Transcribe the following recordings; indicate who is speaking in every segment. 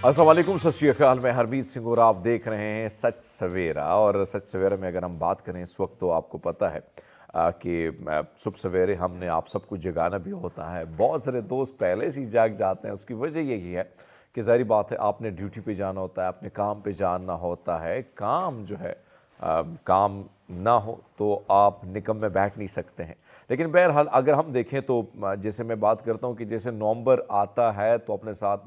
Speaker 1: अस्सलाम वालेकुम, सत श्री अकाल। मैं हरमीत सिंह और आप देख रहे हैं सच सवेरा। और सच सवेरा में अगर हम बात करें इस वक्त, तो आपको पता है कि सुबह सवेरे हमने आप सबको जगाना भी होता है। बहुत सारे दोस्त पहले से ही जाग जाते हैं। उसकी वजह यही है कि ज़ाहिर बात है, आपने ड्यूटी पे जाना होता है, अपने काम पे जाना होता है। काम जो है काम ना हो तो आप निकम में बैठ नहीं सकते हैं। लेकिन बहरहाल अगर हम देखें तो जैसे मैं बात करता हूँ कि जैसे नवंबर आता है तो अपने साथ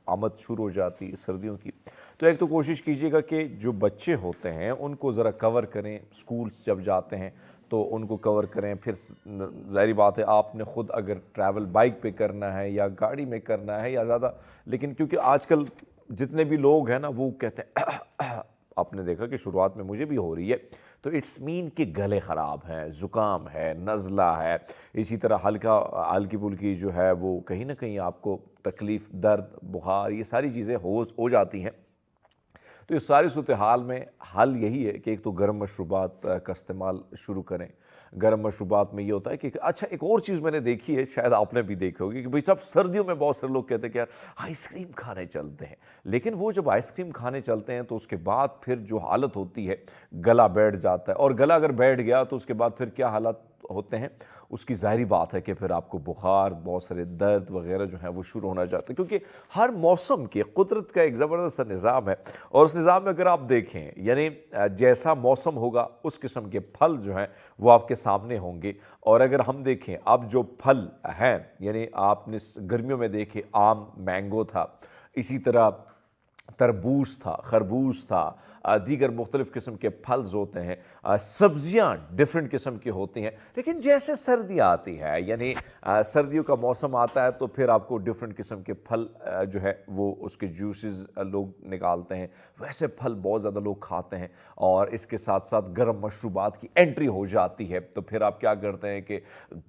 Speaker 1: आमद शुरू हो जाती है सर्दियों की। तो एक तो कोशिश कीजिएगा कि जो बच्चे होते हैं उनको ज़रा कवर करें। स्कूल्स जब जाते हैं तो उनको कवर करें। फिर ज़ाहिर बात है, आपने ख़ुद अगर ट्रैवल बाइक पे करना है या गाड़ी में करना है या ज़्यादा, लेकिन क्योंकि आजकल जितने भी लोग हैं ना वो कहते हैं आपने देखा कि शुरुआत में मुझे भी हो रही है, तो इट्स मीन कि गले ख़राब हैं, ज़ुकाम है, नज़ला है, इसी तरह हल्की फुल्की जो है वो कहीं ना कहीं आपको तकलीफ़, दर्द, बुखार, ये सारी चीज़ें हो जाती हैं। तो इस सारी सूरत हाल में हल यही है कि एक तो गर्म मशरूबात का इस्तेमाल शुरू करें। गर्म मशरूबात में ये होता है कि अच्छा, एक और चीज़ मैंने देखी है, शायद आपने भी देखी होगी, कि भाई साहब सर्दियों में बहुत सारे लोग कहते हैं कि यार आइसक्रीम खाने चलते हैं। लेकिन वो जब आइसक्रीम खाने चलते हैं तो उसके बाद फिर जो हालत होती है, गला बैठ जाता है। और गला अगर बैठ गया तो उसके बाद फिर क्या हालात होते हैं, उसकी ज़ाहिरी बात है कि फिर आपको बुखार, बहुत सारे दर्द वगैरह जो है वो शुरू होना चाहते हैं। क्योंकि हर मौसम के कुदरत का एक ज़बरदस्त सा निज़ाम है। और उस निज़ाम में अगर आप देखें, यानी जैसा मौसम होगा उस किस्म के फल जो हैं वो आपके सामने होंगे। और अगर हम देखें अब जो फल हैं, यानी आपने गर्मियों में देखे आम, मैंगो था, इसी तरह तरबूज था, खरबूज था, दीगर मुख्तलिफ़ किस्म के फल्स होते हैं, सब्जियाँ डिफरेंट किस्म की होती हैं। लेकिन जैसे सर्दियाँ आती है, यानी सर्दियों का मौसम आता है, तो फिर आपको डिफरेंट किस्म के फल जो है वो उसके जूसेस लोग निकालते हैं। वैसे फल बहुत ज़्यादा लोग खाते हैं। और इसके साथ साथ गर्म मशरूबात की एंट्री हो जाती है। तो फिर आप क्या करते हैं कि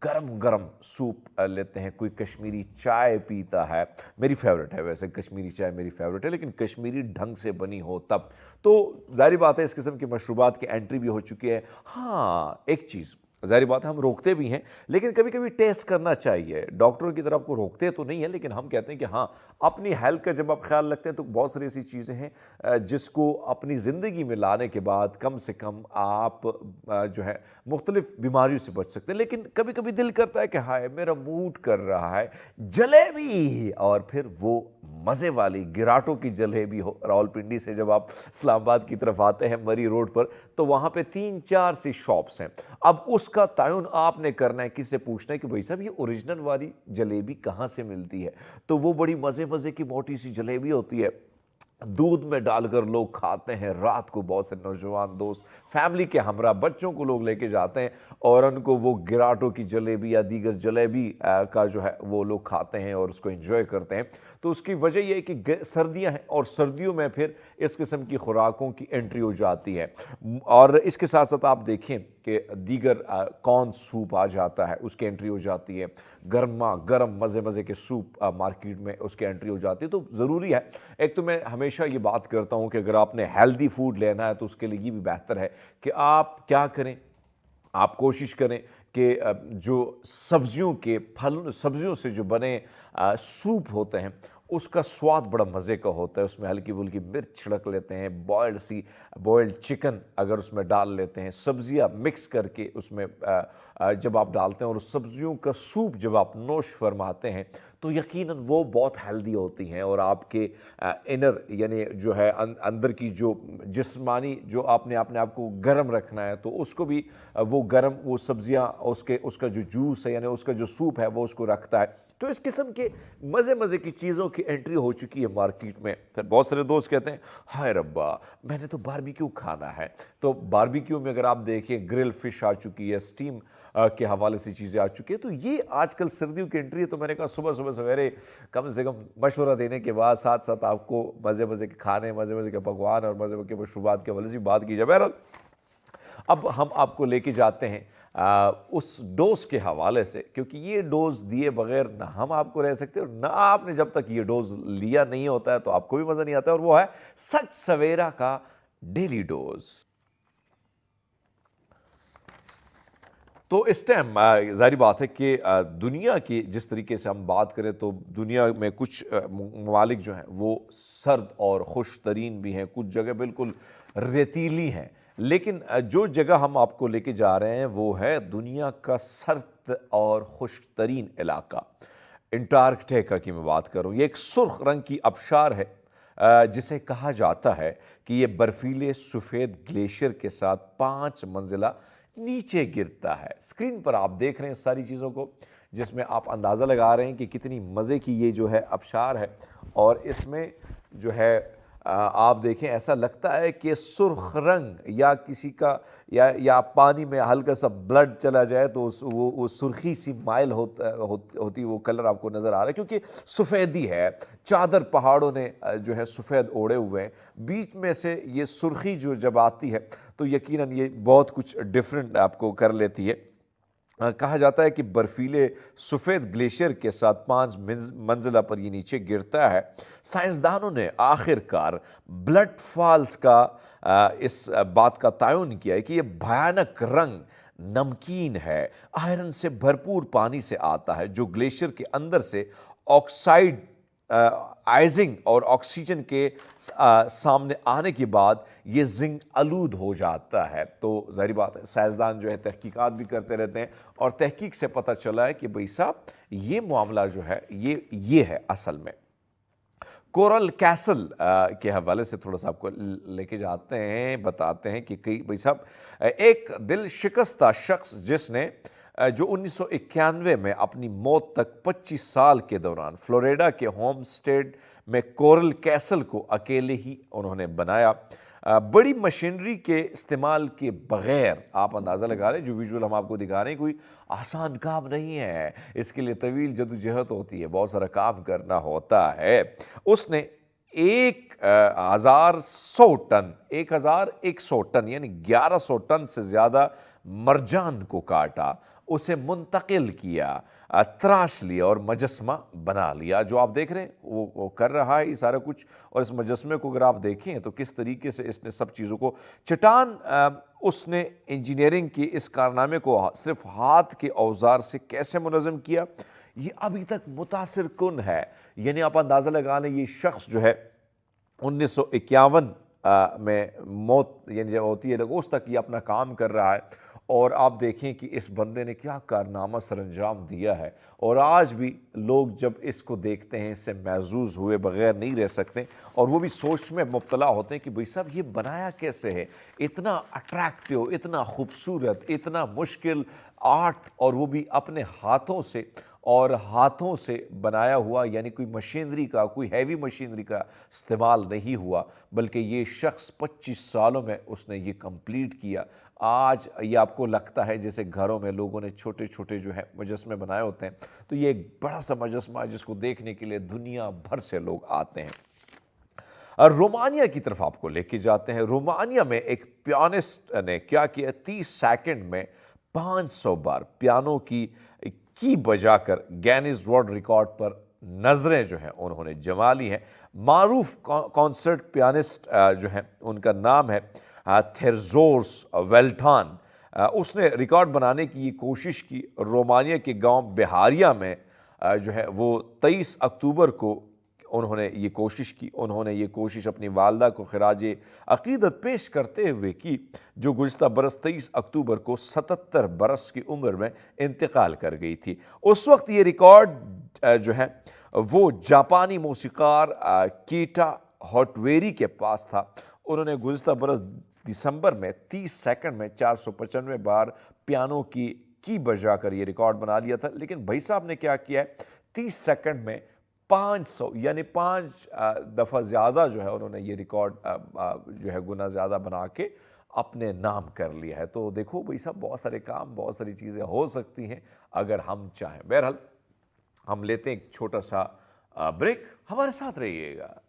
Speaker 1: गरम गरम सूप लेते हैं, कोई कश्मीरी चाय पीता है। मेरी फेवरेट है, वैसे कश्मीरी चाय मेरी फेवरेट है, लेकिन कश्मीरी ढंग से बनी हो तब। तो ज़ाहिर बात है, इस किस्म की मशरूबात की एंट्री भी हो चुकी है। हाँ, एक चीज़ ज़ाहिर बात है, हम रोकते भी हैं, लेकिन कभी कभी टेस्ट करना चाहिए। डॉक्टरों की तरफ आपको रोकते तो नहीं है, लेकिन हम कहते हैं कि हाँ, अपनी हेल्थ का जब आप ख्याल रखते हैं तो बहुत सारी ऐसी चीज़ें हैं जिसको अपनी ज़िंदगी में लाने के बाद कम से कम आप जो है मुख्तलिफ बीमारियों से बच सकते हैं। लेकिन कभी कभी दिल करता है कि हाय, मेरा मूड कर रहा है जलेबी, और फिर वो मज़े वाली गिराटों की जलेबी हो। रावलपिंडी से जब आप इस्लामाबाद की तरफ आते हैं मरी रोड पर, तो वहाँ पे 3-4 सी शॉप्स हैं। अब उसका तयन आपने करना है, किससे पूछना है कि भाई साहब ये ओरिजिनल वाली जलेबी कहाँ से मिलती है। तो वो बड़ी मज़े मज़े की मोटी सी जलेबी होती है, दूध में डालकर लोग खाते हैं। रात को बहुत से नौजवान दोस्त फैमिली के हमरा बच्चों को लोग लेके जाते हैं और उनको वो गिराटों की जलेबी या दीगर जलेबी का जो है वो लोग खाते हैं और उसको एंजॉय करते हैं। तो उसकी वजह यह है कि सर्दियां हैं और सर्दियों में फिर इस किस्म की खुराकों की एंट्री हो जाती है। और इसके साथ साथ आप देखें कि दीगर कॉर्न सूप आ जाता है, उसकी एंट्री हो जाती है। गर्मा गर्म मज़े मज़े के सूप मार्केट में उसकी एंट्री हो जाती है। तो ज़रूरी है, एक तो मैं हमेशा ये बात करता हूँ कि अगर आपने हेल्दी फूड लेना है तो उसके लिए ये भी बेहतर है कि आप क्या करें, आप कोशिश करें कि जो सब्जियों से जो बने सूप होते हैं उसका स्वाद बड़ा मज़े का होता है। उसमें हल्की फुल्की मिर्च छिड़क लेते हैं, बॉयल्ड चिकन अगर उसमें डाल लेते हैं, सब्जियां मिक्स करके उसमें जब आप डालते हैं और उस सब्जियों का सूप जब आप नोश फरमाते हैं, तो यकीनन वो बहुत हेल्दी होती हैं। और आपके इनर यानी जो है अंदर की जो जिस्मानी जो आपने अपने आप को गर्म रखना है, तो उसको भी वो सब्जियां उसका जो जूस है यानी उसका जो सूप है वो उसको रखता है। तो इस किस्म के मज़े मज़े की चीज़ों की एंट्री हो चुकी है मार्केट में। फिर बहुत सारे दोस्त कहते हैं हाय रब्बा, मैंने तो बारबेक्यू खाना है। तो बारबेक्यू में अगर आप देखें ग्रिल फिश आ चुकी है, स्टीम के हवाले से चीज़ें आ चुकी है। तो ये आजकल सर्दियों की एंट्री है। तो मैंने कहा सुबह सुबह सवेरे कम से कम मशवरा देने के बाद साथ साथ आपको मज़े मज़े के खाने, मज़े मज़े के पकवान और मज़े के मशरूबात के हवाले से बात की जाए। बहरहाल अब हम आपको लेके जाते हैं उस डोज के हवाले से, क्योंकि ये डोज दिए बगैर ना हम आपको रह सकते और ना आपने जब तक ये डोज लिया नहीं होता है तो आपको भी मज़ा नहीं आता। और वो है सच सवेरा का डेली डोज। तो इस टाइम ज़ाहिर बात है कि दुनिया की जिस तरीके से हम बात करें तो दुनिया में कुछ ममालिक जो हैं वो सर्द और खुश तरीन भी हैं, कुछ जगह बिल्कुल रेतीली हैं। लेकिन जो जगह हम आपको लेके जा रहे हैं वो है दुनिया का सर्द और खुश्क तरीन इलाका, अंटार्कटिका की मैं बात करूँ। ये एक सुर्ख रंग की आबशार है जिसे कहा जाता है कि ये बर्फीले सफ़ेद ग्लेशियर के साथ 5 मंजिला नीचे गिरता है। स्क्रीन पर आप देख रहे हैं सारी चीज़ों को, जिसमें आप अंदाज़ा लगा रहे हैं कि कितनी मज़े की ये जो है आबशार है। और इसमें जो है आप देखें ऐसा लगता है कि सुर्ख रंग या किसी का या पानी में हल्का सा ब्लड चला जाए तो वो सुर्खी सी माइल होती वो कलर आपको नज़र आ रहा है, क्योंकि सफ़ेदी है। चादर पहाड़ों ने जो है सफ़ेद ओढ़े हुए हैं, बीच में से ये सुर्खी जो जब आती है तो यकीनन ये बहुत कुछ डिफरेंट आपको कर लेती है। कहा जाता है कि बर्फीले सफ़ेद ग्लेशियर के साथ 5 मंजिला पर ये नीचे गिरता है। साइंसदानों ने आखिरकार ब्लड फॉल्स का इस बात का तयन किया है कि ये भयानक रंग नमकीन है, आयरन से भरपूर पानी से आता है जो ग्लेशियर के अंदर से ऑक्साइड आइजिंग और ऑक्सीजन के सामने आने के बाद ये जिंक आलूद हो जाता है। तो ज़ाहिर बात है साइंसदान जो है तहकीकात भी करते रहते हैं और तहकीक से पता चला है कि भाई साहब ये मामला जो है ये है असल में। कोरल कैसल के हवाले से थोड़ा सा आपको लेके जाते हैं, बताते हैं कि कई भाई साहब एक दिल शिकस्ता शख्स जिसने जो 1991 में अपनी मौत तक 25 साल के दौरान फ्लोरिडा के होम स्टेट में कोरल कैसल को अकेले ही उन्होंने बनाया। बड़ी मशीनरी के इस्तेमाल के बगैर, आप अंदाज़ा लगा रहे हैं, जो विजुअल हम आपको दिखा रहे हैं कोई आसान काम नहीं है, इसके लिए तवील जदोजहद होती है, बहुत सारा काम करना होता है। उसने 1100 टन यानी 1100 टन से ज़्यादा मरजान को काटा, उसे मुंतकिल किया, तराश लिया और मजस्मा बना लिया। जो आप देख रहे हैं वो कर रहा है ये सारा कुछ। और इस मजस्मे को अगर आप देखें तो किस तरीके से इसने सब चीज़ों को चट्टान उसने इंजीनियरिंग के इस कारनामे को सिर्फ हाथ के औजार से कैसे मुनज़्ज़म किया, ये अभी तक मुतासिर कुन है। यानी आप अंदाज़ा लगा लें ये शख्स जो है 1951 में मौत यानी जब होती है उस तक ये अपना काम कर रहा है। और आप देखें कि इस बंदे ने क्या कारनामा सरअंजाम दिया है। और आज भी लोग जब इसको देखते हैं इससे महजूज हुए बगैर नहीं रह सकते, और वो भी सोच में मुब्तला होते हैं कि भाई साहब ये बनाया कैसे है, इतना अट्रैक्टिव, इतना खूबसूरत, इतना मुश्किल आर्ट, और वो भी अपने हाथों से, और हाथों से बनाया हुआ, यानी कोई मशीनरी का, कोई हैवी मशीनरी का इस्तेमाल नहीं हुआ, बल्कि ये शख्स 25 सालों में उसने ये कंप्लीट किया। आज ये आपको लगता है जैसे घरों में लोगों ने छोटे छोटे जो है मुजस्मे बनाए होते हैं, तो ये एक बड़ा सा मुजस्मा है जिसको देखने के लिए दुनिया भर से लोग आते हैं। और रोमानिया की तरफ आपको लेके जाते हैं। रोमानिया में एक पियानिस्ट ने क्या किया, 30 सेकंड में 500 बार पियानो की बजाकर गिनीज वर्ल्ड रिकॉर्ड पर नजरें जो हैं उन्होंने जमा ली हैं। मारूफ कॉन्सर्ट पियानिस्ट जो हैं उनका नाम है थेरजोर्स वेल्टान। उसने रिकॉर्ड बनाने की ये कोशिश की। रोमानिया के गांव बिहारिया में जो है वो 23 अक्टूबर को उन्होंने ये कोशिश की। उन्होंने ये कोशिश अपनी वालदा को खिराज अकीदत पेश करते हुए की, जो गुज़िश्ता बरस 23 अक्टूबर को 77 बरस की उम्र में इंतकाल कर गई थी। उस वक्त ये रिकॉर्ड जो है वो जापानी मौसीकार कीटा हॉटवेरी के पास था। उन्होंने गुज़िश्ता बरस दिसंबर में 30 सेकंड में 495 बार पियानो की बजाकर ये रिकॉर्ड बना लिया था। लेकिन भाई साहब ने क्या किया है, 30 सेकंड में 500 यानी 5 दफ़ा ज़्यादा जो है उन्होंने ये रिकॉर्ड जो है गुना ज़्यादा बना के अपने नाम कर लिया है। तो देखो भाई साहब, बहुत सारे काम, बहुत सारी चीज़ें हो सकती हैं अगर हम चाहें। बहरहाल हम लेते हैं एक छोटा सा ब्रेक, हमारे साथ रहिएगा।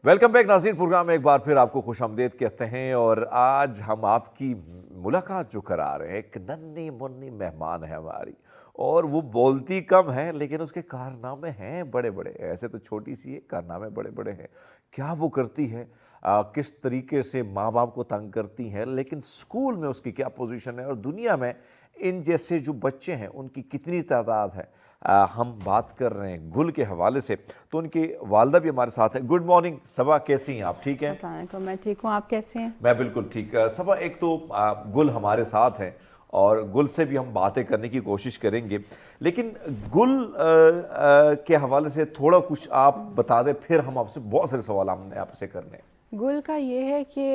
Speaker 1: वेलकम बैक नाज़रीन, प्रोग्राम में एक बार फिर आपको खुशामदीद कहते हैं। और आज हम आपकी मुलाकात जो करा रहे हैं, एक नन्ही मुन्नी मेहमान है हमारी, और वो बोलती कम है लेकिन उसके कारनामे हैं बड़े बड़े। ऐसे तो छोटी सी है, कारनामे बड़े बड़े हैं। क्या वो करती है, किस तरीके से माँ बाप को तंग करती हैं, लेकिन स्कूल में उसकी क्या पोजीशन है और दुनिया में इन जैसे जो बच्चे हैं उनकी कितनी तादाद है। हम बात कर रहे हैं गुल के हवाले से, तो उनकी वालदा भी हमारे साथ है। गुड मॉर्निंग सबा, कैसी हैं आप? ठीक हैं?
Speaker 2: अस्सलाम वालेकुम, मैं ठीक हूँ, आप कैसे हैं?
Speaker 1: मैं बिल्कुल ठीक। सबा, एक तो गुल हमारे साथ हैं और गुल से भी हम बातें करने की कोशिश करेंगे, लेकिन गुल के हवाले से थोड़ा कुछ आप बता दें, फिर हम आपसे बहुत सारे सवाल हमने आपसे करने हैं।
Speaker 2: गुल का ये है कि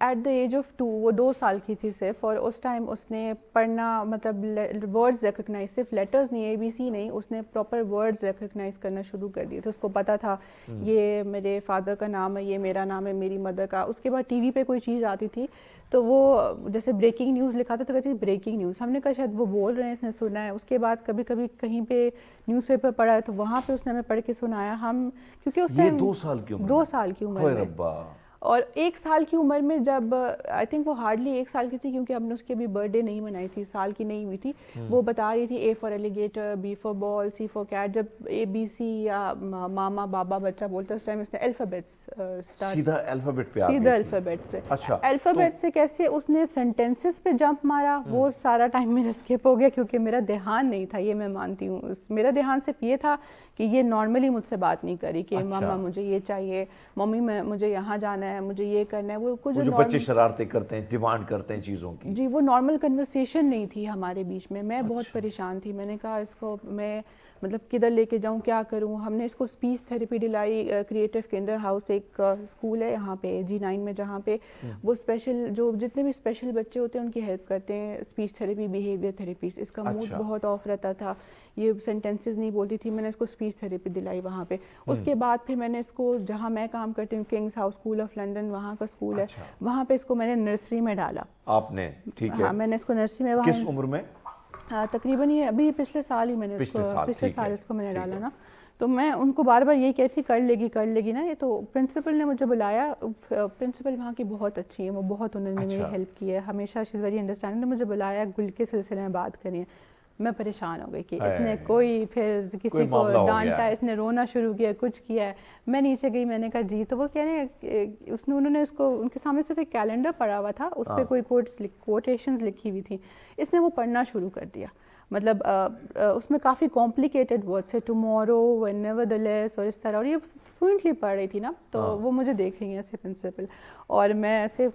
Speaker 2: एट द एज ऑफ 2 वो 2 साल की थी सिर्फ, और उस टाइम उसने पढ़ना मतलब वर्ड्स रिकग्नाइज, सिर्फ लेटर्स नहीं, ABC नहीं, उसने प्रॉपर वर्ड्स रिकग्नाइज करना शुरू कर दिए थे। उसको पता था ये मेरे फादर का नाम है, ये मेरा नाम है, मेरी मदर का। उसके बाद टीवी पे कोई चीज़ आती थी तो वो जैसे ब्रेकिंग न्यूज़ लिखा था तो कहती थी ब्रेकिंग न्यूज़। हमने कहा शायद वो बोल रहे हैं, इसने सुना है। उसके बाद कभी कभी कहीं पे न्यूज़पेपर पढ़ा है तो वहाँ पे उसने हमें पढ़ के सुनाया। हम क्योंकि उस
Speaker 1: ये
Speaker 2: टाइम
Speaker 1: 2 साल की उम्र
Speaker 2: 2 साल की उम्र में,
Speaker 1: रब्बा।
Speaker 2: और 1 साल की उम्र में जब आई थिंक वो हार्डली 1 साल की थी, क्योंकि हमने उसकी अभी बर्थडे नहीं मनाई थी, साल की नहीं हुई थी। वो बता रही थी A for alligator, B for ball, C for cat. जब ABC या मामा बाबा बच्चा बोलता है उस टाइम इसने अल्फ़ाबेट्स स्टार्ट,
Speaker 1: सीधा अल्फाबेट पे आ गई
Speaker 2: सीधा
Speaker 1: थी।
Speaker 2: अल्फ़ाबेट से।
Speaker 1: अच्छा,
Speaker 2: अल्फ़ाबेट से कैसे उसने सेंटेंसेस पे जंप मारा, वो सारा टाइम मेरा स्किप हो गया, क्योंकि मेरा ध्यान नहीं था, ये मैं मानती हूँ। मेरा ध्यान सिर्फ ये था कि ये नॉर्मली मुझसे बात नहीं करी कि
Speaker 1: अच्छा।
Speaker 2: मामा मुझे ये चाहिए, मम्मी मुझे यहाँ जाना है, मुझे ये करना है। वो कुछ
Speaker 1: वो जो बच्चे शरारतें करते हैं, डिमांड करते हैं चीज़ों की।
Speaker 2: जी, वो नॉर्मल कन्वर्सेशन नहीं थी हमारे बीच में। मैं बहुत
Speaker 1: अच्छा।
Speaker 2: परेशान थी। मैंने कहा इसको मैं मतलब किधर लेके जाऊँ, क्या करूँ। हमने इसको स्पीच थेरेपी दिलाई। क्रिएटिव किंडर हाउस एक स्कूल है यहाँ पे G9 में, जहाँ पे वो स्पेशल जो जितने भी स्पेशल बच्चे होते हैं उनकी हेल्प करते हैं, स्पीच थेरेपी, बिहेवियर थेरेपीज। इसका मूड
Speaker 1: अच्छा।
Speaker 2: बहुत ऑफ रहता था, ये सेंटेंसेस नहीं बोलती थी। मैंने इसको स्पीच थेरेपी दिलाई वहाँ पे। उसके बाद फिर मैंने इसको, जहाँ मैं काम करती हूँ, Kings house school of London, वहाँ का स्कूल है,
Speaker 1: अच्छा।
Speaker 2: वहाँ पे इसको मैंने नर्सरी में डाला।
Speaker 1: आपने? ठीक है।
Speaker 2: हाँ, मैंने इसको नर्सरी में
Speaker 1: किस
Speaker 2: वहाँ
Speaker 1: उम्र में?
Speaker 2: तकरीबन ये अभी पिछले साल ही मैंने
Speaker 1: पिछले साल,
Speaker 2: पिछले
Speaker 1: ठीक
Speaker 2: साल
Speaker 1: है,
Speaker 2: इसको मैंने
Speaker 1: ठीक
Speaker 2: डाला
Speaker 1: है।
Speaker 2: ना। तो मैं उनको बार बार यही कहती थी कर लेगी ना ये। तो प्रिंसिपल ने मुझे बुलाया। प्रिंसिपल वहाँ की बहुत अच्छी है, वो बहुत उन्होंने मेरी
Speaker 1: अच्छा।
Speaker 2: हेल्प की है हमेशा, शी इज़ वेरी अंडरस्टैंडिंग। ने मुझे बुलाया, गुल के सिलसिले में बात करी। मैं परेशान हो गई कि इसने
Speaker 1: है,
Speaker 2: कोई फिर
Speaker 1: कोई
Speaker 2: किसी को
Speaker 1: मामला हो गया
Speaker 2: डांटा,
Speaker 1: है।
Speaker 2: इसने रोना शुरू किया, कुछ किया है। मैं नीचे गई, मैंने कहा जी। तो वो कह रहे हैं उन्होंने उसको, उनके सामने सिर्फ एक कैलेंडर पड़ा हुआ था, उस पर कोई कोटेशंस लिखी हुई थी। इसने वो पढ़ना शुरू कर दिया। मतलब उसमें काफ़ी कॉम्प्लिकेटेड वर्ड्स है, टुमारो, नेवरदलेस और इस तरह। और ये फ्लुएंटली पढ़ रही थी ना, तो वो मुझे देख रही हैं ऐसे प्रिंसिपल, और मैं ऐसे,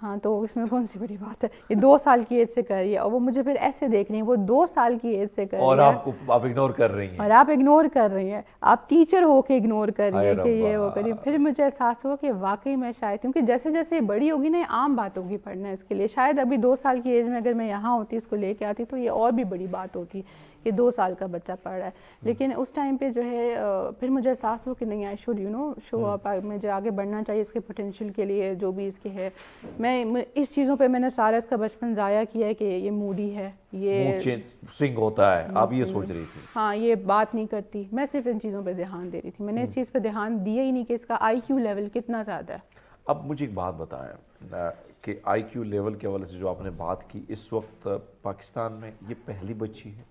Speaker 2: हाँ तो इसमें कौन सी बड़ी बात है, ये 2 साल की एज से कर रही है। और वो मुझे फिर ऐसे देख रही है, वो 2 साल की एज से कर रही है,
Speaker 1: और आप इग्नोर कर रही हैं।
Speaker 2: और आप इग्नोर कर रही हैं, आप टीचर हो के इग्नोर कर रही
Speaker 1: हाय
Speaker 2: हैं कि ये वो
Speaker 1: रब्बा।
Speaker 2: करी। फिर मुझे एहसास हुआ कि वाकई मैं शायद, क्योंकि जैसे जैसे ये बड़ी होगी ना, ये आम बात होगी पढ़ना इसके लिए। शायद अभी 2 साल की एज में अगर मैं यहाँ होती, इसको लेके आती, तो ये और भी बड़ी बात होती कि 2 साल का बच्चा पढ़ रहा है। लेकिन उस टाइम पे जो है फिर मुझे एहसास हुआ कि नहीं, आई शुड शो अप, मुझे आगे बढ़ना चाहिए इसके पोटेंशियल के लिए, जो भी इसके है। मैं इस चीज़ों पे मैंने सारा इसका बचपन ज़ाया किया है कि ये मूडी है, ये
Speaker 1: स्विंग होता है, आप ये सोच रही थी?
Speaker 2: हाँ, ये बात नहीं करती। मैं सिर्फ इन चीज़ों पे ध्यान दे रही थी। मैंने इस चीज़ पे ध्यान दिया ही नहीं कि इसका IQ लेवल कितना ज़्यादा है।
Speaker 1: अब मुझे एक बात बताएं कि IQ लेवल के हवाले से जो आपने बात की, इस वक्त पाकिस्तान में ये पहली बच्ची है?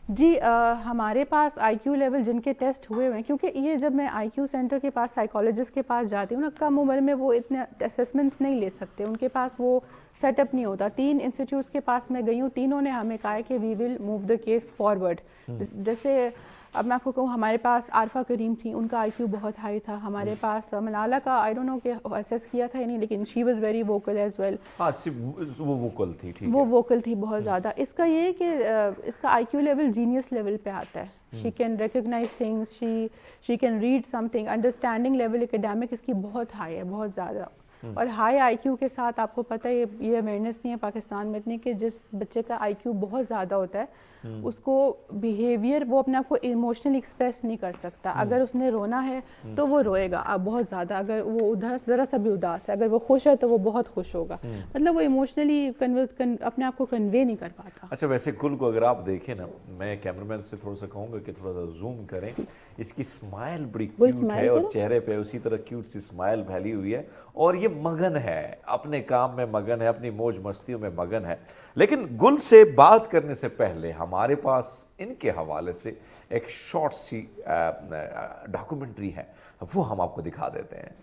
Speaker 2: जी, हमारे पास IQ लेवल जिनके टेस्ट हुए हुए हैं, क्योंकि ये जब मैं IQ सेंटर के पास, साइकोलॉजिस्ट के पास जाती हूँ ना, कम उम्र में वो इतने असेसमेंट्स नहीं ले सकते, उनके पास वो सेटअप नहीं होता। 3 इंस्टीट्यूट्स के पास मैं गई हूँ, तीनों ने हमें कहा है कि we will move the case forward. जैसे अब मैं आपको कहूँ, हमारे पास आरफा करीम थी, उनका IQ बहुत हाई था। हमारे पास मलाला का आई डोंट नो कि असेस किया था या नहीं, लेकिन she was very vocal as well.
Speaker 1: हाँ, सिर्फ वो वोकल थी, ठीक
Speaker 2: वो
Speaker 1: है।
Speaker 2: वोकल थी बहुत ज़्यादा। इसका ये है कि इसका IQ लेवल जीनियस लेवल पे आता है। She can recognise things, she can read something. Understanding level academic इसकी बहुत हाई है, बहुत ज़्यादा। और हाई IQ के साथ आपको पता है, ये अवेयरनेस नहीं है पाकिस्तान में इतनी, कि जिस बच्चे का IQ बहुत ज़्यादा होता है उसको बिहेवियर, वो अपने आप को इमोशनली एक्सप्रेस नहीं कर सकता। अगर उसने रोना है तो वो रोएगा अब बहुत ज़्यादा, अगर वो उदास, ज़रा सा भी उदास है, अगर वो खुश है तो वो बहुत खुश होगा। मतलब वो इमोशनली अपने आप को कन्वे नहीं कर पाता।
Speaker 1: अच्छा, वैसे गुल को अगर आप देखें ना, मैं कैमरामैन से थोड़ा सा कहूँगा कि थोड़ा सा जूम करें। इसकी स्माइल बड़ी क्यूट है और चेहरे पे उसी तरह क्यूट सी स्माइल फैली हुई है, और ये मगन है, अपने काम में मगन है, अपनी मौज मस्तियों में मगन है। लेकिन गुल से बात करने से पहले हमारे पास इनके हवाले से एक शॉर्ट सी डॉक्यूमेंट्री है, वो हम आपको दिखा देते हैं।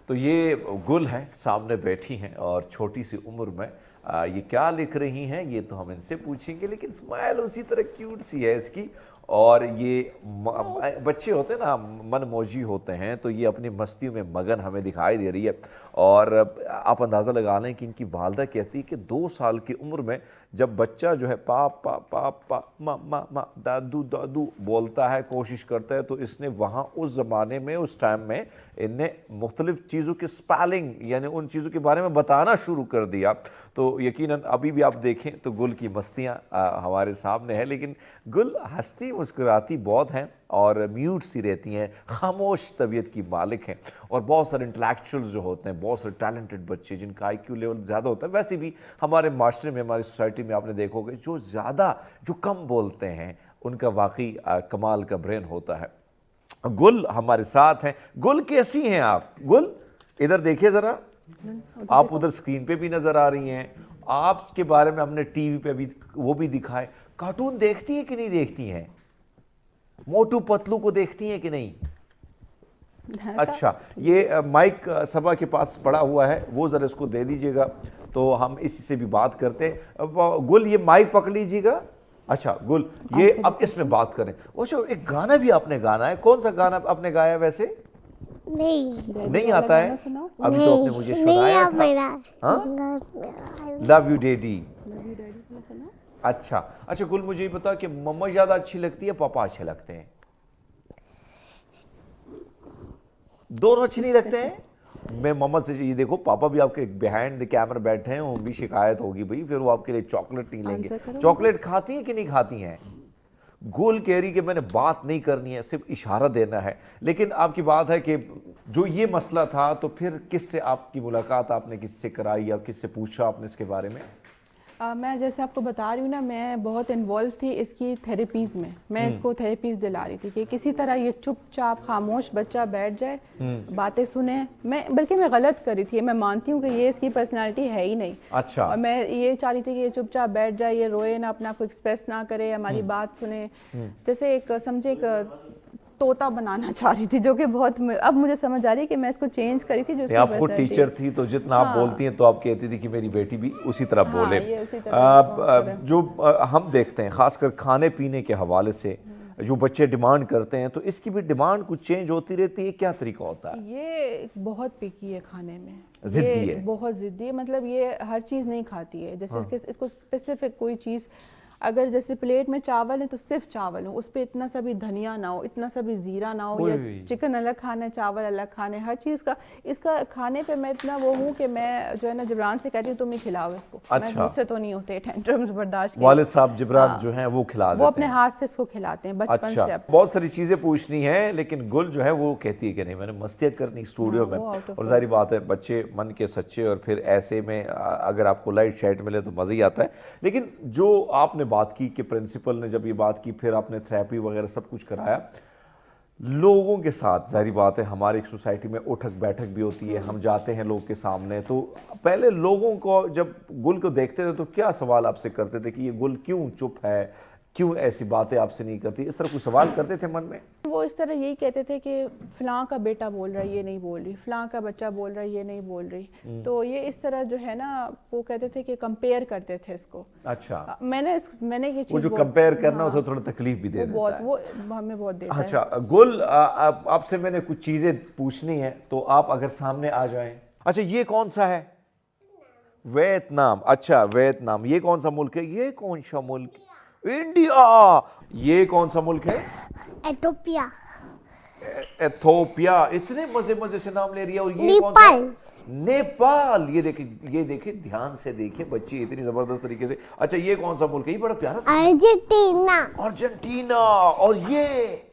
Speaker 1: तो ये गुल है, सामने बैठी हैं और छोटी सी उम्र में ये क्या लिख रही हैं ये तो हम इनसे पूछेंगे, लेकिन स्माइल उसी तरह क्यूट सी है इसकी। और ये बच्चे होते हैं ना, मनमौजी होते हैं, तो ये अपनी मस्तियों में मगन हमें दिखाई दे रही है। और आप अंदाज़ा लगा लें कि इनकी वालदा कहती है कि 2 साल की उम्र में जब बच्चा जो है पा पा पा पा मा मा मा दादू दादू बोलता है, कोशिश करता है, तो इसने वहाँ उस ज़माने में, उस टाइम में इनने मुख्तलिफ़ चीज़ों की स्पेलिंग यानी उन चीज़ों के बारे में बताना शुरू कर दिया। तो यकीनन अभी भी आप देखें तो गुल की मस्तियाँ हमारे सामने है, लेकिन गुल हंसती मुस्कुराती बहुत हैं और म्यूट सी रहती हैं, खामोश तबीयत की मालिक हैं। और बहुत सारे इंटेलेक्चुअल्स जो होते हैं, बहुत सारे टैलेंटेड बच्चे जिनका IQ लेवल ज़्यादा होता है, वैसे भी हमारे माशरे में, हमारी सोसाइटी में आपने देखोगे जो कम बोलते हैं उनका वाकई कमाल का ब्रेन होता है। गुल हमारे साथ हैं। गुल कैसी हैं आप? गुल इधर देखिए ज़रा, आप उधर स्क्रीन पे भी नजर आ रही हैं। आपके बारे में हमने टीवी पे भी वो भी दिखाए। कार्टून देखती है कि नहीं देखती हैं? मोटू पतलू को देखती हैं कि नहीं? अच्छा, ये माइक सबा के पास पड़ा हुआ है, वो जरा इसको दे दीजिएगा तो हम इसी से भी बात करते हैं। गुल ये माइक पकड़ लीजिएगा। अच्छा गुल, ये अब इसमें बात करें। अच्छा, एक गाना भी आपने गाना है, कौन सा गाना आपने गाया वैसे? नहीं आता है? अभी तो आपने मुझे सुनाया था। Love you daddy. अच्छा गुल, मुझे ये बता कि मम्मा ज्यादा अच्छी लगती है, पापा अच्छे लगते हैं? दोनों अच्छे नहीं लगते हैं? मैं मम्मा से ये देखो, पापा भी आपके बिहाइंड कैमरा बैठे हैं, उनकी शिकायत होगी भाई, फिर वो आपके लिए चॉकलेट नहीं लेंगे। चॉकलेट खाती हैं कि नहीं खाती हैं? गुल कह रही कि मैंने बात नहीं करनी है, सिर्फ इशारा देना है। लेकिन आपकी बात है कि जो ये मसला था, तो फिर किससे आपकी मुलाकात आपने किससे कराई या किससे पूछा आपने इसके बारे में?
Speaker 2: मैं जैसे आपको बता रही हूँ ना, मैं बहुत इन्वॉल्व थी इसकी थेरेपीज़ में। मैं इसको थेरेपीज़ दिला रही थी कि किसी तरह ये चुपचाप खामोश बच्चा बैठ जाए, बातें सुने। बल्कि मैं गलत कर रही थी, मैं मानती हूँ कि ये इसकी पर्सनालिटी है ही नहीं।
Speaker 1: अच्छा।
Speaker 2: और मैं ये चाह रही थी कि ये चुपचाप बैठ जाए, ये रोए ना, अपना को एक्सप्रेस ना करे, हमारी बात सुने। जैसे एक समझे एक तोता बनाना चाह रही थी, जो कि बहुत, अब मुझे समझ आ रही है कि मैं इसको चेंज करी थी। जो
Speaker 1: आप खुद टीचर थी तो जितना आप बोलती हैं तो आप कहती थी कि मेरी बेटी भी उसी तरह बोले। जो हम देखते हैं खासकर खाने पीने के हवाले से जो बच्चे डिमांड करते हैं, तो इसकी भी डिमांड कुछ चेंज होती रहती है, क्या तरीका होता है?
Speaker 2: ये बहुत पिकी है खाने में,
Speaker 1: जिद्दी है,
Speaker 2: बहुत जिद्दी है। मतलब ये हर चीज़ नहीं खाती है। जैसे इसको स्पेसिफिक कोई चीज़, अगर जैसे प्लेट में चावल है तो सिर्फ चावल हो, उस पर इतना सा भी धनिया ना हो, इतना सा भी जीरा ना हो, या चिकन अलग खाना है, चावल अलग खाने, हर चीज़ का इसका खाने पे मैं इतना वो हूँ कि मैं जो है ना जिब्रान से कहती हूँ तुम ही खिलाओ इसको।
Speaker 1: अच्छा।
Speaker 2: मैं मुझसे तो नहीं होते टेंट्रम्स बर्दाश्त।
Speaker 1: वालिद साहब जिब्रान जो हैं वो खिला देते हैं,
Speaker 2: वो अपने हाथ से इसको खिलाते हैं बचपन से।
Speaker 1: बहुत सारी चीज़ें पूछनी है, लेकिन गुल जो है वो कहती है कि नहीं, मैंने मस्तियाँ करनी स्टूडियो में। और जाहिर बात है बच्चे मन के सच्चे, और फिर ऐसे में अगर आपको लाइट शाइट मिले तो मज़ा ही आता है। लेकिन जो आपने बात की कि प्रिंसिपल ने जब ये बात की, फिर आपने थेरेपी वगैरह सब कुछ कराया लोगों के साथ, जाहिर बात है हमारी एक सोसाइटी में उठक बैठक भी होती है, हम जाते हैं लोग के सामने, तो पहले लोगों को जब गुल को देखते थे तो क्या सवाल आपसे करते थे कि ये गुल क्यों चुप है, क्यों ऐसी बातें आपसे नहीं करती, इस तरह कुछ सवाल करते थे मन में? वो
Speaker 2: इस तरह यही कहते थे कि फ़लाँ का बेटा बोल रहा है ये नहीं बोल रही, फ़लाँ का बच्चा बोल रहा है ये नहीं बोल रही। तो ये इस तरह जो है ना, वो कहते थे कि कंपेयर करते थे इसको।
Speaker 1: अच्छा।
Speaker 2: मैंने ये चीज़,
Speaker 1: वो जो कंपेयर करना होता है थोड़ा तकलीफ भी दे देता है, वो
Speaker 2: हमें बहुत देता है।
Speaker 1: अच्छा गुल, आपसे मैंने कुछ चीज़ें पूछनी है, तो आप अगर सामने आ जाएं। अच्छा, ये कौन सा है? वियतनाम। अच्छा वियतनाम, ये कौन सा मुल्क है? ये कौन सा मुल्क? इंडिया। ये कौन सा मुल्क है?
Speaker 3: एथोपिया।
Speaker 1: एथोपिया। इतने मजे मजे से नाम ले रही है। और ये
Speaker 3: नेपाल।
Speaker 1: कौन सा? नेपाल। ये देखिए ध्यान से देखिए बच्ची इतनी जबरदस्त तरीके से। अच्छा, ये कौन सा मुल्क है? ये बड़ा प्यारा सा।
Speaker 3: अर्जेंटीना।
Speaker 1: अर्जेंटीना। और ये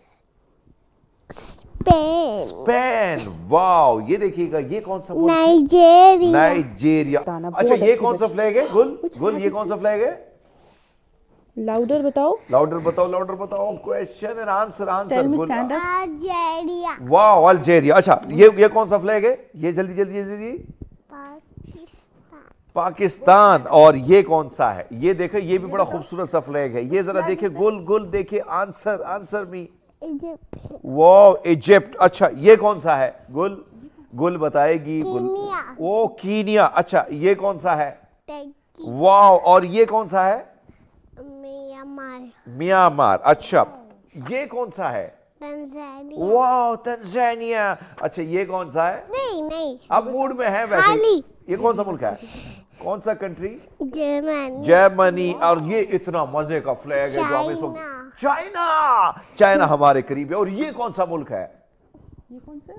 Speaker 3: स्पेन।
Speaker 1: स्पेन। वाओ, ये देखिएगा, ये कौन सा मुल्क?
Speaker 3: नाइजीरिया।
Speaker 1: नाइजीरिया। अच्छा, ये कौन सा फ्लैग है? गुल ये कौन सा फ्लैग है?
Speaker 2: लाउडर बताओ।
Speaker 1: लाउडर बताओ। Question and answer.
Speaker 3: अल्जीरिया।
Speaker 1: वाह, अल्जीरिया। अच्छा, ये कौन सा फ्लैग है? ये जल्दी। पाकिस्तान। और ये कौन सा है? ये देखिए, ये भी बड़ा खूबसूरत सा फ्लैग है। ये जरा देखिए, गुल देखिए, आंसर मी।
Speaker 3: इजिप्ट।
Speaker 1: वाह, इजिप्ट। अच्छा, ये कौन सा है? गुल गुल बताएगी। गुल
Speaker 3: कीनिया।
Speaker 1: ओ कीनिया, अच्छा ये कौन सा है?
Speaker 3: टर्की।
Speaker 1: वाह, और ये कौन सा है?
Speaker 3: म्यांमार।
Speaker 1: म्यांमार, अच्छा ये कौन सा है?
Speaker 3: तंजानिया।
Speaker 1: वाह तंजानिया, अच्छा ये कौन सा है?
Speaker 3: नहीं नहीं,
Speaker 1: अब मूड में है वैसे।
Speaker 3: खाली।
Speaker 1: ये कौन सा मुल्क है? कौन सा कंट्री?
Speaker 3: जर्मनी।
Speaker 1: जर्मनी, और ये इतना मजे का फ्लैग है जो हमें सब।
Speaker 3: चाइना।
Speaker 1: चाइना, चाइना हमारे करीब है। और ये कौन सा मुल्क है?
Speaker 2: ये कौन सा?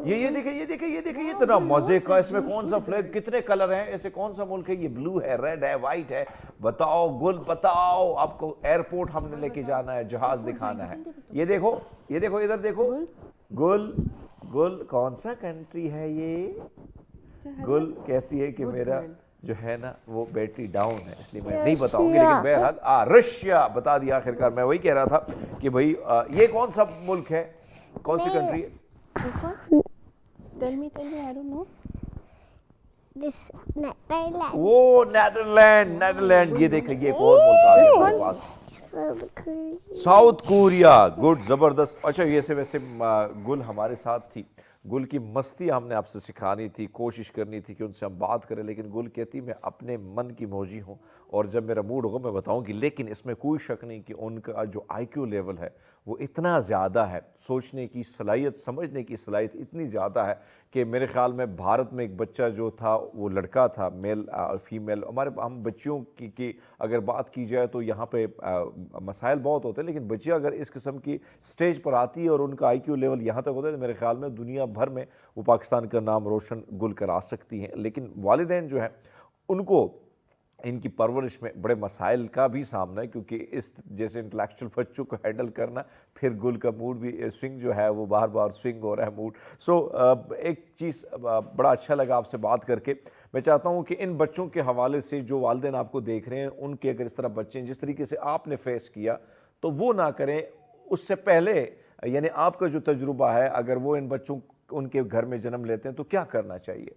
Speaker 1: ये देखिए, ये देखिए, ये देखिए, ये इतना मजे का, इसमें कौन सा फ्लैग, कितने कलर हैं, ऐसे कौन सा मुल्क है? ये ब्लू है, रेड है, व्हाइट है। बताओ गुल, बताओ। आपको एयरपोर्ट हमने लेके जाना है, जहाज दिखाना है। ये देखो, ये देखो, इधर देखो। गुल, गुल कौन सा कंट्री है ये? गुल कहती है कि मेरा जो है ना वो बैटरी डाउन है, इसलिए मैं नहीं बताऊंगी, लेकिन बहरहाल रशिया बता दिया आखिरकार। मैं वही कह रहा था कि भाई ये कौन सा मुल्क है, कौन सी कंट्री है?
Speaker 2: Tell me, I don't know.
Speaker 3: This Netherland.
Speaker 1: वो नेदरलैंड, नेदरलैंड, ये देखिए, ये एक और मुल्क आ गया हमारे पास। साउथ कोरिया, गुड, जबरदस्त। अच्छा ये से वैसे गुल हमारे साथ थी, गुल की मस्ती हमने आपसे सिखानी थी, कोशिश करनी थी कि उनसे हम बात करें, लेकिन गुल कहती मैं अपने मन की मौजी हूँ और जब मेरा मूड होगा मैं बताऊंगी। लेकिन इसमें कोई शक नहीं कि उनका जो आईक्यू लेवल है वो इतना ज़्यादा है, सोचने की सलाहियत, समझने की सलाहियत इतनी ज़्यादा है कि मेरे ख्याल में भारत में एक बच्चा जो था वो लड़का था, मेल और फीमेल। हम बच्चियों की अगर बात की जाए तो यहाँ पे मसाइल बहुत होते हैं, लेकिन बच्चियाँ अगर इस किस्म की स्टेज पर आती है और उनका आईक्यू लेवल यहाँ तक होता है तो मेरे ख्याल में दुनिया भर में वो पाकिस्तान का नाम रोशन गुल करा सकती हैं। लेकिन वालिदैन जो है उनको इनकी परवरिश में बड़े मसाइल का भी सामना है, क्योंकि इस जैसे इंटेलेक्चुअल बच्चों को हैंडल करना, फिर गुल का मूड भी स्विंग जो है वो बार बार स्विंग हो रहा है मूड। सो एक चीज़ बड़ा अच्छा लगा आपसे बात करके। मैं चाहता हूँ कि इन बच्चों के हवाले से जो वालिदैन आपको देख रहे हैं उनके अगर इस तरह बच्चे जिस तरीके से आपने फेस किया तो वो ना करें। उससे पहले यानी आपका जो तजुर्बा है, अगर वो इन बच्चों उनके घर में जन्म लेते हैं तो क्या करना चाहिए?